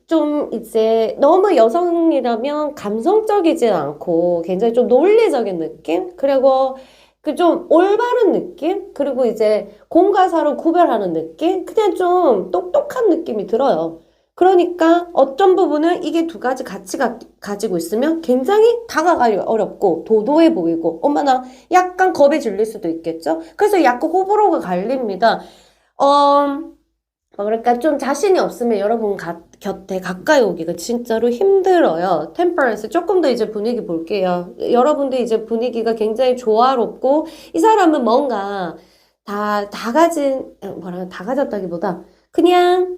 좀 이제 너무 여성이라면 감성적이진 않고 굉장히 좀 논리적인 느낌? 그리고 그 좀 올바른 느낌? 그리고 이제 공과 사를 구별하는 느낌? 그냥 좀 똑똑한 느낌이 들어요. 그러니까 어떤 부분은 이게 두 가지 같이 가지고 있으면 굉장히 다가가기 어렵고 도도해 보이고 엄마나 약간 겁에 질릴 수도 있겠죠? 그래서 약간 호불호가 갈립니다. 그러니까 좀 자신이 없으면 여러분 곁에 가까이 오기가 진짜로 힘들어요. 템퍼런스 조금 더 이제 분위기 볼게요. 여러분들 이제 분위기가 굉장히 조화롭고 이 사람은 뭔가 다 가진 다 가졌다기보다 그냥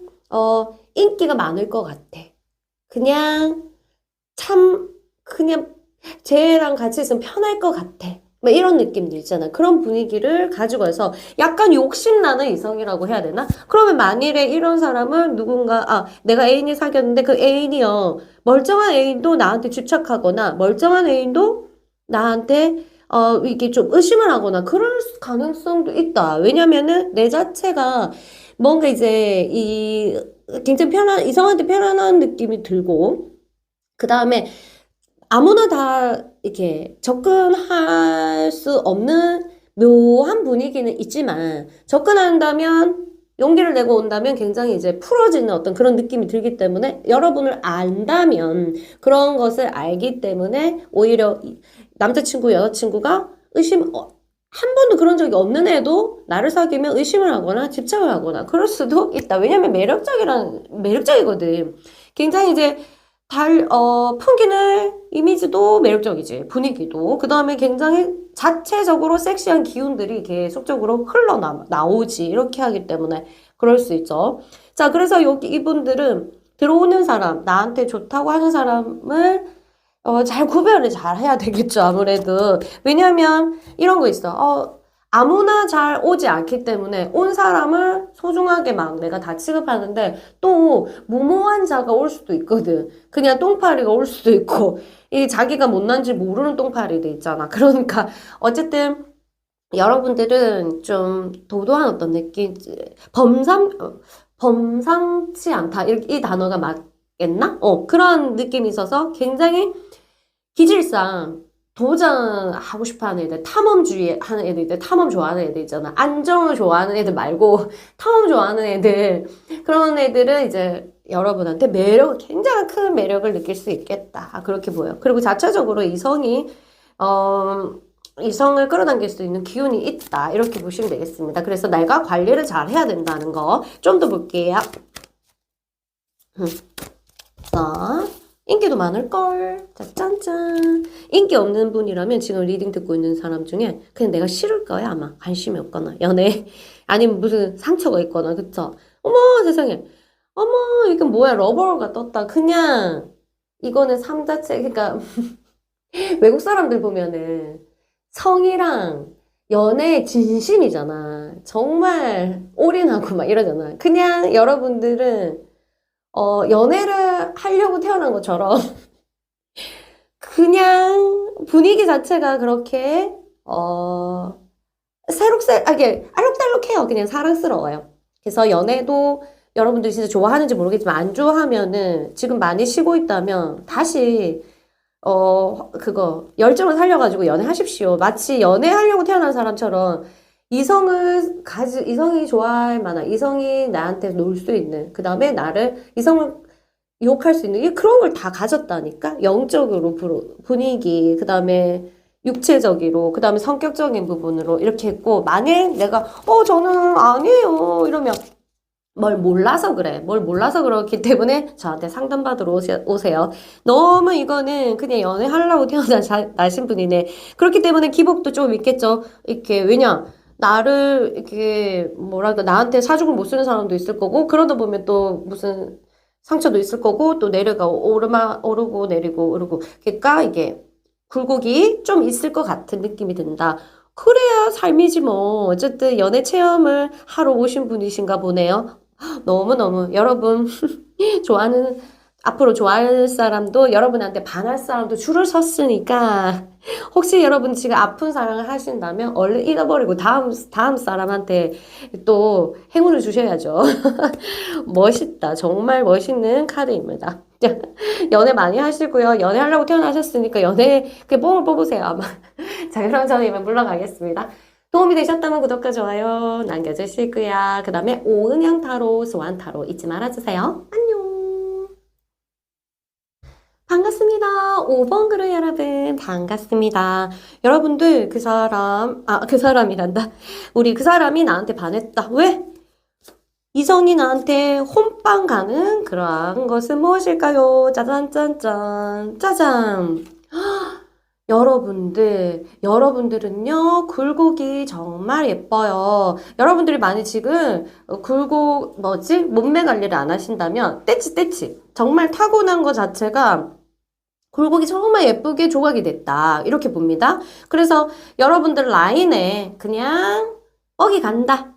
인기가 많을 것 같아. 그냥 참 그냥 쟤랑 같이 있으면 편할 것 같아. 막 이런 느낌도 있잖아. 그런 분위기를 가지고 해서 약간 욕심나는 이성이라고 해야 되나? 그러면 만일에 이런 사람을 내가 애인이 사귀었는데 그 애인이요. 멀쩡한 애인도 나한테 집착하거나 멀쩡한 애인도 나한테 이게 좀 의심을 하거나 그럴 가능성도 있다. 왜냐면은 내 자체가 뭔가 이제 굉장히 이성한테 편안한 느낌이 들고 그 다음에 아무나 다 이렇게 접근할 수 없는 묘한 분위기는 있지만 접근한다면 용기를 내고 온다면 굉장히 이제 풀어지는 어떤 그런 느낌이 들기 때문에 여러분을 안다면 그런 것을 알기 때문에 오히려 남자친구, 여자친구가 한 번도 그런 적이 없는 애도 나를 사귀면 의심을 하거나 집착을 하거나 그럴 수도 있다. 왜냐면 매력적이거든. 굉장히 이제 풍기는 이미지도 매력적이지. 분위기도. 그 다음에 굉장히 자체적으로 섹시한 기운들이 계속적으로 흘러나오지. 이렇게 하기 때문에 그럴 수 있죠. 자, 그래서 이분들은 들어오는 사람, 나한테 좋다고 하는 사람을 잘 구별을 잘 해야 되겠죠. 아무래도. 왜냐면 이런 거 있어. 아무나 잘 오지 않기 때문에 온 사람을 소중하게 막 내가 다 취급하는데 또 무모한 자가 올 수도 있거든. 그냥 똥파리가 올 수도 있고 이 자기가 못난지 모르는 똥파리도 있잖아. 그러니까 어쨌든 여러분들은 좀 도도한 어떤 느낌, 범상치 않다. 이 단어가 맞겠나? 그런 느낌이 있어서 굉장히 기질상 도전하고 싶어 하는 애들, 탐험주의 하는 애들, 탐험 좋아하는 애들 있잖아. 안정을 좋아하는 애들 말고 탐험 좋아하는 애들. 그런 애들은 이제 여러분한테 굉장히 큰 매력을 느낄 수 있겠다. 그렇게 보여요. 그리고 자체적으로 이성을 끌어당길 수 있는 기운이 있다. 이렇게 보시면 되겠습니다. 그래서 내가 관리를 잘 해야 된다는 거 좀 더 볼게요. 자. 인기도 많을걸. 자, 짠짠. 인기 없는 분이라면 지금 리딩 듣고 있는 사람 중에 그냥 내가 싫을 거야, 아마. 관심이 없거나, 연애. 아니면 무슨 상처가 있거나, 그쵸? 어머, 세상에. 어머, 이게 뭐야, 러버가 떴다. 그냥, 이거는 삶 자체, 그러니까, 외국 사람들 보면은 성이랑 연애의 진심이잖아. 정말 올인하고 막 이러잖아. 그냥 여러분들은 연애를 하려고 태어난 것처럼 그냥 분위기 자체가 그렇게 이게 알록달록해요. 그냥 사랑스러워요. 그래서 연애도 여러분들이 진짜 좋아하는지 모르겠지만 안 좋아하면은 지금 많이 쉬고 있다면 다시 열정을 살려가지고 연애하십시오. 마치 연애하려고 태어난 사람처럼 이성이 좋아할 만한, 이성이 나한테 놀 수 있는, 그 다음에 이성을 유혹할 수 있는, 그런 걸 다 가졌다니까? 영적으로, 분위기, 그 다음에 육체적으로, 그 다음에 성격적인 부분으로 이렇게 했고, 만일 내가, 저는 아니에요. 이러면, 뭘 몰라서 그래. 뭘 몰라서 그렇기 때문에 저한테 상담받으러 오세요. 너무 이거는 그냥 연애하려고 태어나신 분이네. 그렇기 때문에 기복도 좀 있겠죠. 왜냐. 나를, 나한테 사죽을 못 쓰는 사람도 있을 거고, 그러다 보면 또 무슨 상처도 있을 거고, 또 오르고 내리고, 오르고. 그러니까 이게 굴곡이 좀 있을 것 같은 느낌이 든다. 그래야 삶이지 뭐. 어쨌든 연애 체험을 하러 오신 분이신가 보네요. 너무너무 여러분 좋아하는 앞으로 좋아할 사람도 여러분한테 반할 사람도 줄을 섰으니까 혹시 여러분 지금 아픈 사랑을 하신다면 얼른 잃어버리고 다음 사람한테 또 행운을 주셔야죠. 멋있다. 정말 멋있는 카드입니다. 연애 많이 하시고요. 연애하려고 태어나셨으니까 연애 그 뽕을 뽑으세요. 아마. 자, 그럼 저는 이만 물러가겠습니다. 도움이 되셨다면 구독과 좋아요 남겨주시고요. 그 다음에 오은영 타로, 소환 타로 잊지 말아주세요. 안녕. 반갑습니다. 5번 그룹 여러분, 반갑습니다. 여러분들, 그 사람이란다. 우리 그 사람이 나한테 반했다. 왜? 이성이 나한테 혼빵 가는 그러한 것은 무엇일까요? 짜잔짠짠, 짜잔. 여러분들은요, 굴곡이 정말 예뻐요. 여러분들이 많이 지금 몸매 관리를 안 하신다면, 떼치. 정말 타고난 것 자체가 굴곡이 정말 예쁘게 조각이 됐다. 이렇게 봅니다. 그래서 여러분들 라인에 그냥 뻑이 간다.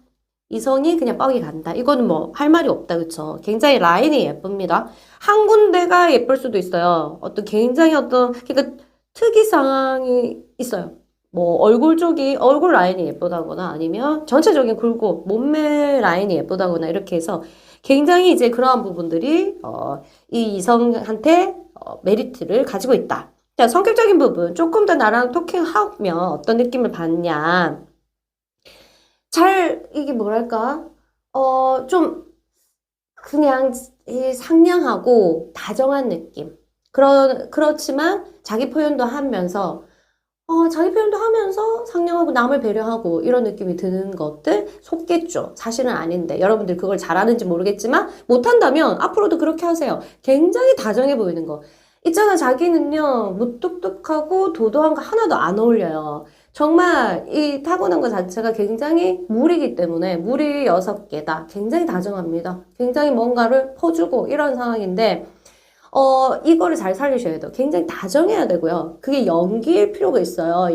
이성이 그냥 뻑이 간다. 이거는 뭐 할 말이 없다. 그쵸? 굉장히 라인이 예쁩니다. 한 군데가 예쁠 수도 있어요. 그러니까 특이사항이 있어요. 뭐 얼굴 라인이 예쁘다거나 아니면 전체적인 굴곡, 몸매 라인이 예쁘다거나 이렇게 해서 굉장히 이제 그러한 부분들이 이 이성한테 메리트를 가지고 있다. 자, 성격적인 부분 조금 더 나랑 토킹하면 어떤 느낌을 받냐. 이게 뭐랄까 좀 그냥 상냥하고 다정한 느낌. 그렇지만 자기 표현도 하면서 상냥하고 남을 배려하고 이런 느낌이 드는 것들 속겠죠. 사실은 아닌데 여러분들 그걸 잘하는지 모르겠지만 못한다면 앞으로도 그렇게 하세요. 굉장히 다정해 보이는 거. 있잖아, 자기는요 무뚝뚝하고 도도한 거 하나도 안 어울려요. 정말 이 타고난 것 자체가 굉장히 물이기 때문에 물이 6개다. 굉장히 다정합니다. 굉장히 뭔가를 퍼주고 이런 상황인데 이거를 잘 살리셔야 돼요. 굉장히 다정해야 되고요. 그게 연기일 필요가 있어요.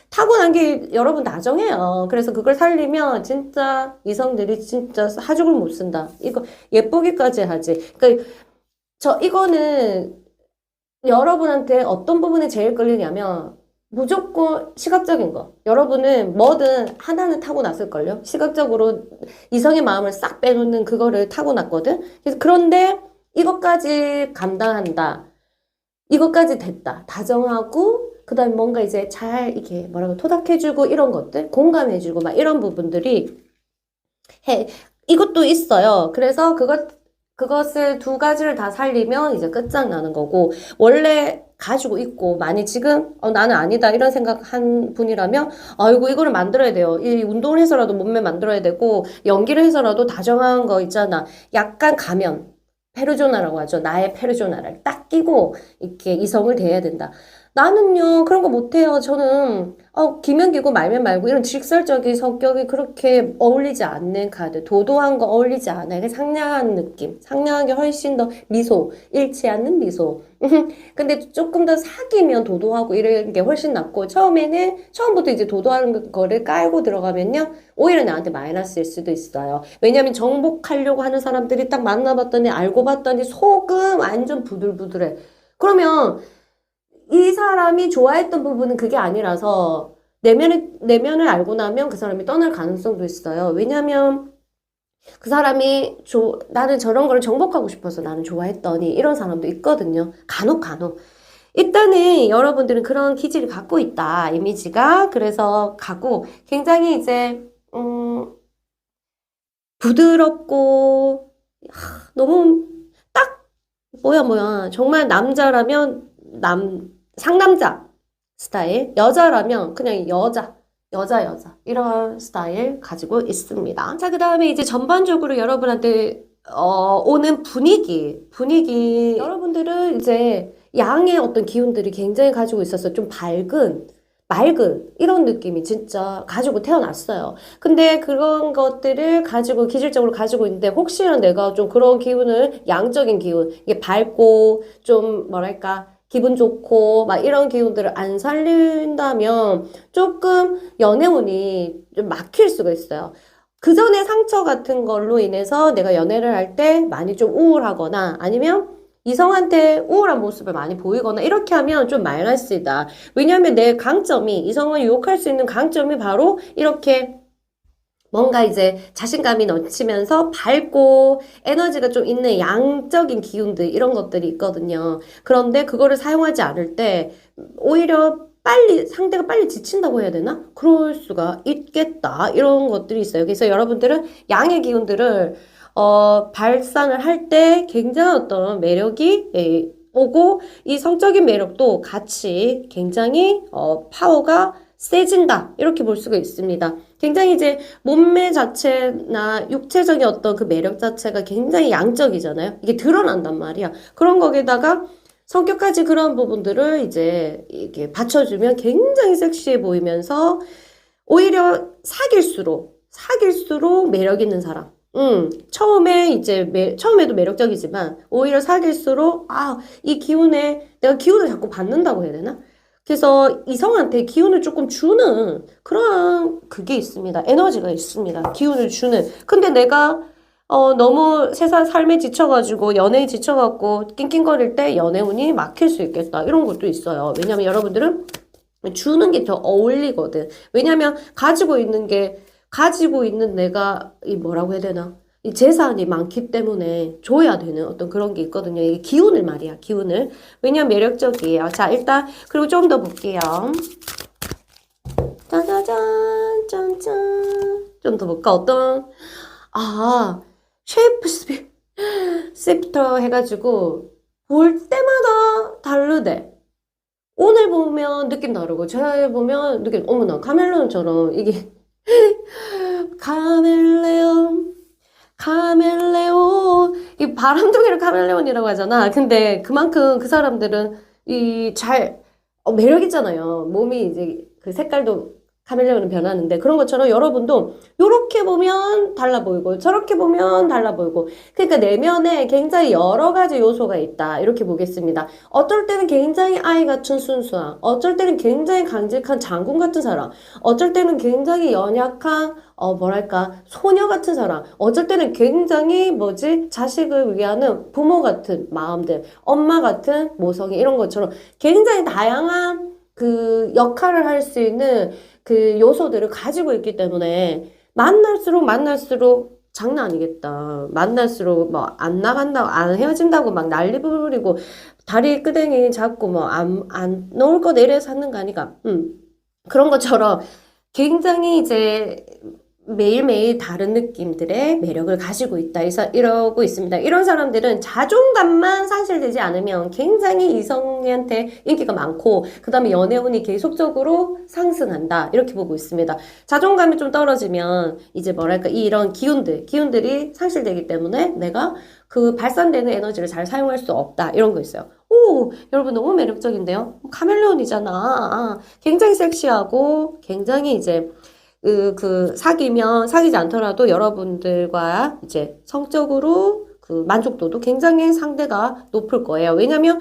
타고난 게 여러분 다정해요. 그래서 그걸 살리면 진짜 이성들이 진짜 하죽을 못 쓴다. 이거 예쁘기까지 하지. 그러니까 이거는 여러분한테 어떤 부분에 제일 끌리냐면 무조건 시각적인 거. 여러분은 뭐든 하나는 타고났을걸요? 시각적으로 이성의 마음을 싹 빼놓는 그거를 타고났거든? 그런데 이것까지 감당한다. 이것까지 됐다. 다정하고, 그 다음에 뭔가 이제 잘, 이렇게 토닥해주고 이런 것들, 공감해주고 막 이런 부분들이 이것도 있어요. 그래서 그것을 2가지를 다 살리면 이제 끝장나는 거고, 원래 가지고 있고, 많이 지금, 나는 아니다, 이런 생각한 분이라면, 아이고, 이거를 만들어야 돼요. 이 운동을 해서라도 몸매 만들어야 되고, 연기를 해서라도 다정한 거 있잖아. 약간 가면, 페르조나라고 하죠. 나의 페르조나를 딱 끼고, 이렇게 이성을 대해야 된다. 나는요, 그런 거 못해요. 저는, 기면 기고 말면 말고, 이런 직설적인 성격이 그렇게 어울리지 않는 카드. 도도한 거 어울리지 않아요. 상냥한 느낌. 상냥한 게 훨씬 더 미소. 잃지 않는 미소. 근데 조금 더 사귀면 도도하고 이런 게 훨씬 낫고, 처음부터 이제 도도한 거를 깔고 들어가면요, 오히려 나한테 마이너스일 수도 있어요. 왜냐면 정복하려고 하는 사람들이 딱 만나봤더니, 알고 봤더니 속은 완전 부들부들해. 그러면, 이 사람이 좋아했던 부분은 그게 아니라서 내면을 알고 나면 그 사람이 떠날 가능성도 있어요. 왜냐면 그 사람이 나는 저런 걸 정복하고 싶어서 나는 좋아했더니 이런 사람도 있거든요. 간혹. 일단은 여러분들은 그런 기질을 갖고 있다. 이미지가. 그래서 굉장히 이제 부드럽고 너무 딱 정말 남자라면 상남자 스타일, 여자라면 그냥 여자 이런 스타일 가지고 있습니다. 자, 그 다음에 이제 전반적으로 여러분한테 오는 분위기 여러분들은 이제 양의 어떤 기운들이 굉장히 가지고 있어서 좀 맑은 이런 느낌이 진짜 가지고 태어났어요. 근데 그런 것들을 기질적으로 가지고 있는데 혹시나 내가 좀 그런 기운을 양적인 기운, 이게 밝고 좀 뭐랄까 기분 좋고 막 이런 기운들을 안 살린다면 조금 연애운이 좀 막힐 수가 있어요. 그 전에 상처 같은 걸로 인해서 내가 연애를 할 때 많이 좀 우울하거나 아니면 이성한테 우울한 모습을 많이 보이거나 이렇게 하면 좀 마이너스이다. 왜냐하면 내 강점이 이성을 유혹할 수 있는 강점이 바로 이렇게 뭔가 이제 자신감이 넘치면서 밝고 에너지가 좀 있는 양적인 기운들 이런 것들이 있거든요. 그런데 그거를 사용하지 않을 때 오히려 빨리 상대가 빨리 지친다고 해야 되나? 그럴 수가 있겠다. 이런 것들이 있어요. 그래서 여러분들은 양의 기운들을 발산을 할 때 굉장한 어떤 매력이 오고 이 성적인 매력도 같이 굉장히 파워가 세진다. 이렇게 볼 수가 있습니다. 굉장히 이제 몸매 자체나 육체적인 어떤 그 매력 자체가 굉장히 양적이잖아요. 이게 드러난단 말이야. 그런 거기다가 성격까지 그런 부분들을 이제 이게 받쳐주면 굉장히 섹시해 보이면서 오히려 사귈수록 매력 있는 사람. 처음에 이제 처음에도 매력적이지만 오히려 사귈수록 이 기운에 내가 기운을 자꾸 받는다고 해야 되나? 그래서 이성한테 기운을 조금 주는 그런 그게 있습니다. 에너지가 있습니다. 기운을 주는. 근데 내가 너무 세상 삶에 지쳐가지고 연애에 지쳐갖고 낑낑거릴 때 연애운이 막힐 수 있겠다. 이런 것도 있어요. 왜냐면 여러분들은 주는 게 더 어울리거든. 왜냐면 가지고 있는 내가 이 뭐라고 해야 되나? 이 재산이 많기 때문에 줘야 되는 어떤 그런 게 있거든요. 이게 기운을 말이야, 기운을. 왜냐면 매력적이에요. 자, 일단, 그리고 좀 더 볼게요. 짜자잔, 짠짠. 좀 더 볼까? 쉐이프부터 해가지고, 볼 때마다 다르대. 오늘 보면 느낌 다르고, 저녁에 보면 느낌, 어머나, 카멜레온처럼, 이게, 카멜레온. 이 바람둥이를 카멜레온이라고 하잖아. 근데 그만큼 그 사람들은 매력 있잖아요. 몸이 이제 그 색깔도 카멜레온은 변하는데 그런 것처럼 여러분도 요렇게 보면 달라 보이고 저렇게 보면 달라 보이고 그러니까 내면에 굉장히 여러 가지 요소가 있다. 이렇게 보겠습니다. 어쩔 때는 굉장히 아이 같은 순수함, 어쩔 때는 굉장히 강직한 장군 같은 사람, 어쩔 때는 굉장히 연약한 소녀 같은 사람, 어쩔 때는 굉장히 자식을 위하는 부모 같은 마음들, 엄마 같은 모성이 이런 것처럼 굉장히 다양한 그 역할을 할 수 있는 그 요소들을 가지고 있기 때문에 만날수록 장난 아니겠다. 만날수록 뭐 안 나간다고, 안 헤어진다고 막 난리 부리고 다리 끄댕이 잡고 뭐 안 놓을 거 내려서 하는 거 아니가. 그런 것처럼 굉장히 이제 매일매일 다른 느낌들의 매력을 가지고 있다. 이러고 있습니다. 이런 사람들은 자존감만 상실되지 않으면 굉장히 이성한테 인기가 많고, 그 다음에 연애운이 계속적으로 상승한다. 이렇게 보고 있습니다. 자존감이 좀 떨어지면, 이제 이런 기운들이 상실되기 때문에 내가 그 발산되는 에너지를 잘 사용할 수 없다. 이런 거 있어요. 오, 여러분 너무 매력적인데요? 카멜레온이잖아. 굉장히 섹시하고, 굉장히 이제, 사귀지 않더라도 여러분들과 이제 성적으로 그 만족도도 굉장히 상대가 높을 거예요. 왜냐면,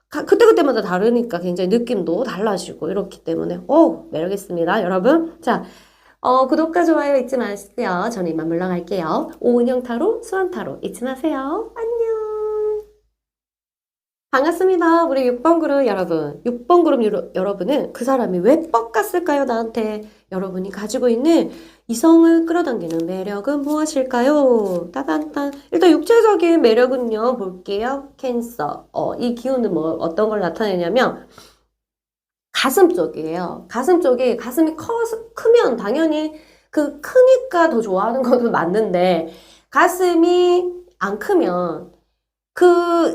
그때그때마다 다르니까 굉장히 느낌도 달라지고 이렇기 때문에, 매력 있습니다, 여러분. 자, 구독과 좋아요 잊지 마시고요. 저는 이만 물러갈게요. 오은영 타로, 수원 타로 잊지 마세요. 안녕. 반갑습니다. 우리 6번 그룹 여러분. 6번 그룹 여러분은 그 사람이 왜 뻑갔을까요? 나한테 여러분이 가지고 있는 이성을 끌어당기는 매력은 무엇일까요? 따단딴. 일단 육체적인 매력은요. 볼게요. 캔서. 이 기운은 어떤 걸 나타내냐면 가슴 쪽이에요. 가슴이 크면 당연히 크니까 더 좋아하는 것도 맞는데 가슴이 안 크면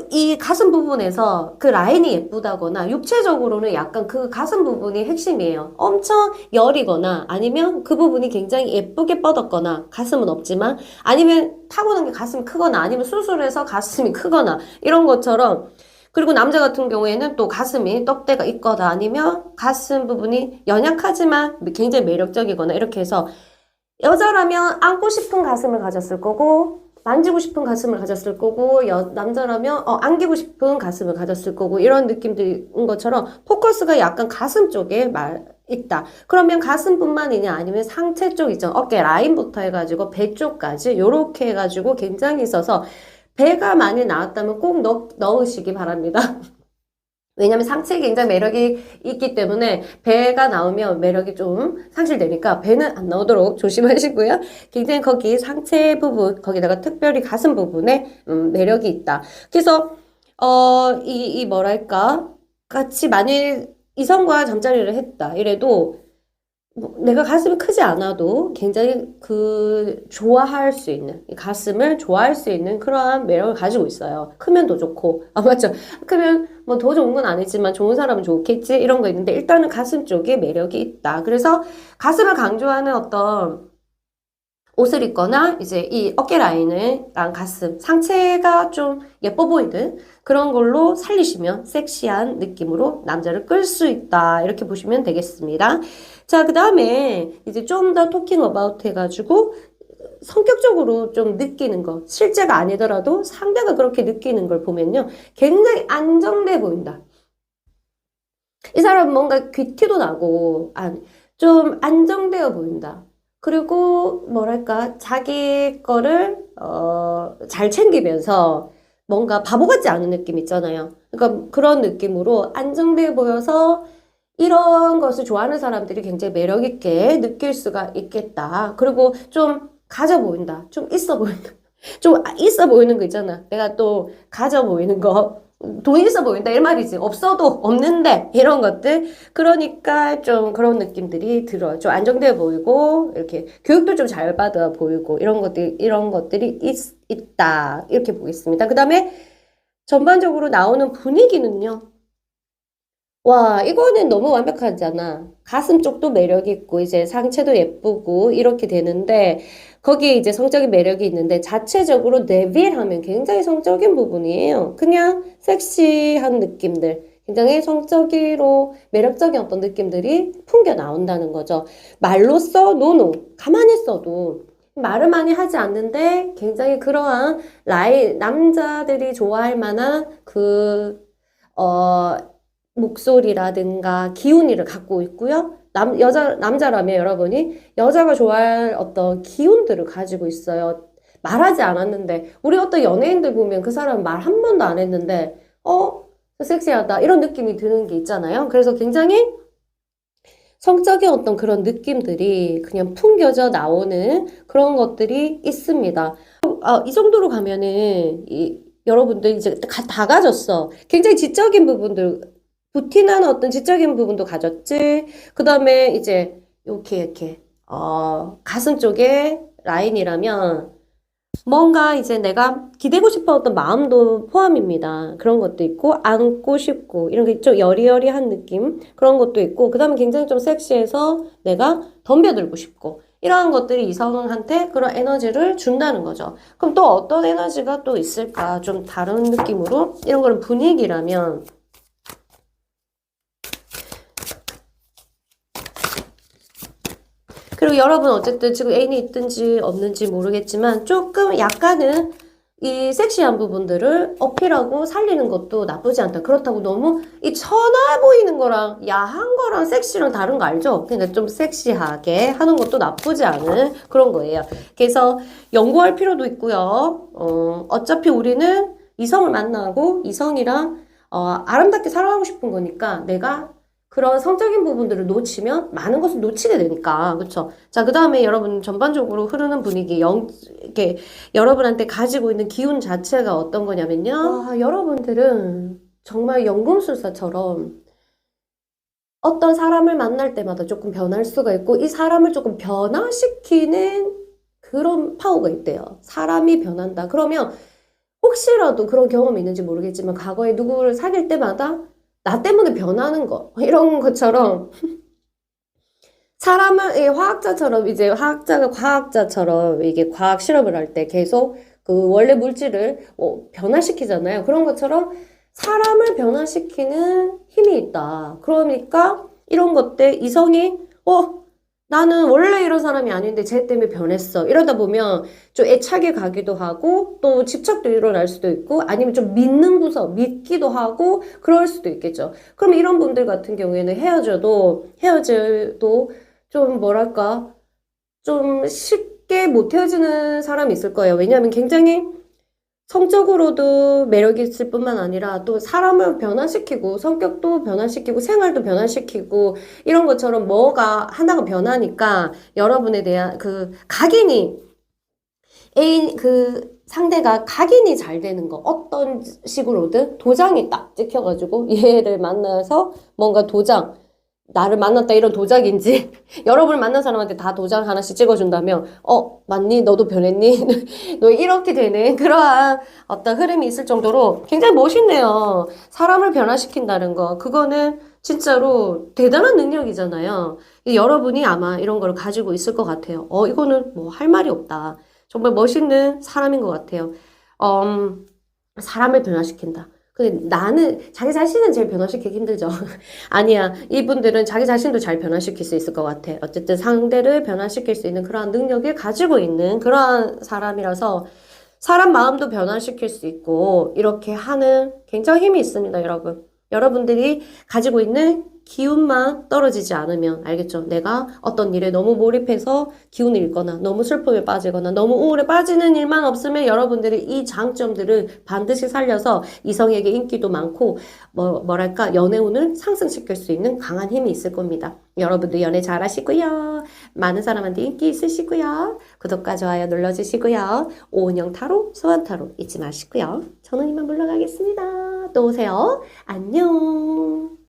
이 가슴 부분에서 그 라인이 예쁘다거나 육체적으로는 약간 그 가슴 부분이 핵심이에요. 엄청 여리거나 아니면 그 부분이 굉장히 예쁘게 뻗었거나 가슴은 없지만 아니면 타고난 게 가슴이 크거나 아니면 수술해서 가슴이 크거나 이런 것처럼 그리고 남자 같은 경우에는 또 가슴이 떡대가 있거나 아니면 가슴 부분이 연약하지만 굉장히 매력적이거나 이렇게 해서 여자라면 안고 싶은 가슴을 가졌을 거고 만지고 싶은 가슴을 가졌을 거고, 남자라면, 안기고 싶은 가슴을 가졌을 거고, 이런 느낌들인 것처럼 포커스가 약간 가슴 쪽에 있다. 그러면 가슴뿐만이냐, 아니면 상체 쪽 있죠. 어깨 라인부터 해가지고 배 쪽까지, 요렇게 해가지고 굉장히 있어서, 배가 많이 나왔다면 꼭 넣으시기 바랍니다. 왜냐면 상체에 굉장히 매력이 있기 때문에 배가 나오면 매력이 좀 상실되니까 배는 안 나오도록 조심하시고요. 굉장히 거기 상체 부분, 거기다가 특별히 가슴 부분에 매력이 있다. 그래서 이 뭐랄까 같이 만일 이성과 잠자리를 했다. 이래도 뭐 내가 가슴이 크지 않아도 굉장히 좋아할 수 있는, 이 가슴을 좋아할 수 있는 그러한 매력을 가지고 있어요. 크면 더 좋고. 아, 맞죠? 크면 뭐 더 좋은 건 아니지만 좋은 사람은 좋겠지? 이런 거 있는데 일단은 가슴 쪽에 매력이 있다. 그래서 가슴을 강조하는 어떤 옷을 입거나 이제 이 어깨 라인을 가슴, 상체가 좀 예뻐 보이는 그런 걸로 살리시면 섹시한 느낌으로 남자를 끌 수 있다. 이렇게 보시면 되겠습니다. 자, 그 다음에 이제 좀 더 토킹 어바웃 해가지고 성격적으로 좀 느끼는 거, 실제가 아니더라도 상대가 그렇게 느끼는 걸 보면요. 굉장히 안정돼 보인다. 이 사람은 뭔가 귀티도 나고, 좀 안정되어 보인다. 그리고 뭐랄까 자기 거를 잘 챙기면서 뭔가 바보 같지 않은 느낌 있잖아요. 그러니까 그런 느낌으로 안정돼 보여서 이런 것을 좋아하는 사람들이 굉장히 매력 있게 느낄 수가 있겠다. 그리고 좀 가져 보인다. 좀 있어 보인다. 좀 있어 보이는 거 있잖아. 내가 또 가져 보이는 거. 돈이 있어 보인다. 이 말이지. 없어도 없는데. 이런 것들. 그러니까 좀 그런 느낌들이 들어요. 좀 안정돼 보이고, 이렇게 교육도 좀 잘 받아 보이고, 이런 것들이 있다. 이렇게 보겠습니다. 그 다음에 전반적으로 나오는 분위기는요. 와, 이거는 너무 완벽하잖아. 가슴 쪽도 매력이 있고, 이제 상체도 예쁘고, 이렇게 되는데, 거기에 이제 성적인 매력이 있는데, 자체적으로 네빌 하면 굉장히 성적인 부분이에요. 그냥 섹시한 느낌들, 굉장히 성적으로 매력적인 어떤 느낌들이 풍겨 나온다는 거죠. 말로써 노노, 가만히 있어도 말을 많이 하지 않는데, 굉장히 그러한 남자들이 좋아할 만한 어, 목소리라든가 기운이를 갖고 있고요. 남자라면 여러분이 여자가 좋아할 어떤 기운들을 가지고 있어요. 말하지 않았는데, 우리 어떤 연예인들 보면 그 사람 말 한 번도 안 했는데, 섹시하다. 이런 느낌이 드는 게 있잖아요. 그래서 굉장히 성적인 어떤 그런 느낌들이 그냥 풍겨져 나오는 그런 것들이 있습니다. 이 정도로 가면은, 여러분들 이제 다 가졌어. 굉장히 지적인 부분들, 부티나는 어떤 지적인 부분도 가졌지. 그 다음에 이제 이렇게 가슴 쪽에 라인이라면 뭔가 이제 내가 기대고 싶었던 마음도 포함입니다. 그런 것도 있고 안고 싶고 이런 게 좀 여리여리한 느낌 그런 것도 있고 그 다음에 굉장히 좀 섹시해서 내가 덤벼들고 싶고 이러한 것들이 이성한테 그런 에너지를 준다는 거죠. 그럼 또 어떤 에너지가 또 있을까? 좀 다른 느낌으로 이런 거는 분위기라면 그리고 여러분 어쨌든 지금 애인이 있든지 없는지 모르겠지만 조금 약간은 이 섹시한 부분들을 어필하고 살리는 것도 나쁘지 않다. 그렇다고 너무 이 천하 보이는 거랑 야한 거랑 섹시랑 다른 거 알죠? 그러니까 좀 섹시하게 하는 것도 나쁘지 않은 그런 거예요. 그래서 연구할 필요도 있고요. 어차피 우리는 이성을 만나고 이성이랑 아름답게 살아가고 싶은 거니까 내가 그런 성적인 부분들을 놓치면 많은 것을 놓치게 되니까 그렇죠. 자, 그 다음에 여러분 전반적으로 흐르는 분위기 이렇게 여러분한테 가지고 있는 기운 자체가 어떤 거냐면요. 와, 여러분들은 정말 연금술사처럼 어떤 사람을 만날 때마다 조금 변할 수가 있고 이 사람을 조금 변화시키는 그런 파워가 있대요. 사람이 변한다. 그러면 혹시라도 그런 경험이 있는지 모르겠지만 과거에 누구를 사귈 때마다 나 때문에 변하는 거 이런 것처럼 사람은 화학자처럼 이제 화학자가 과학자처럼 이게 과학 실험을 할 때 계속 그 원래 물질을 변화시키잖아요. 그런 것처럼 사람을 변화시키는 힘이 있다. 그러니까 이런 것들 이성이 나는 원래 이런 사람이 아닌데 쟤 때문에 변했어. 이러다 보면 좀 애착이 가기도 하고 또 집착도 일어날 수도 있고 아니면 좀 믿기도 하고 그럴 수도 있겠죠. 그럼 이런 분들 같은 경우에는 헤어져도 좀 뭐랄까 좀 쉽게 못 헤어지는 사람이 있을 거예요. 왜냐하면 굉장히 성적으로도 매력이 있을 뿐만 아니라 또 사람을 변화시키고 성격도 변화시키고 생활도 변화시키고 이런 것처럼 뭐가 하나가 변하니까 여러분에 대한 그 각인이 애인 그 상대가 각인이 잘 되는 거 어떤 식으로든 도장이 딱 찍혀가지고 얘를 만나서 뭔가 도장 나를 만났다 이런 도장인지 여러분을 만난 사람한테 다 도장 하나씩 찍어준다면 맞니? 너도 변했니? 너 이렇게 되는 그러한 어떤 흐름이 있을 정도로 굉장히 멋있네요. 사람을 변화시킨다는 거 그거는 진짜로 대단한 능력이잖아요. 여러분이 아마 이런 걸 가지고 있을 것 같아요. 이거는 뭐 할 말이 없다. 정말 멋있는 사람인 것 같아요. 사람을 변화시킨다. 근데 나는 자기 자신은 제일 변화시키기 힘들죠. 아니야. 이분들은 자기 자신도 잘 변화시킬 수 있을 것 같아. 어쨌든 상대를 변화시킬 수 있는 그러한 능력을 가지고 있는 그러한 사람이라서 사람 마음도 변화시킬 수 있고 이렇게 하는 굉장히 힘이 있습니다, 여러분. 여러분들이 가지고 있는 기운만 떨어지지 않으면 알겠죠? 내가 어떤 일에 너무 몰입해서 기운을 잃거나 너무 슬픔에 빠지거나 너무 우울에 빠지는 일만 없으면 여러분들이 이 장점들을 반드시 살려서 이성에게 인기도 많고 뭐랄까 연애운을 상승시킬 수 있는 강한 힘이 있을 겁니다. 여러분도 연애 잘하시고요. 많은 사람한테 인기 있으시고요. 구독과 좋아요 눌러주시고요. 오은영 타로, 소원 타로 잊지 마시고요. 저는 이만 물러가겠습니다. 또 오세요. 안녕.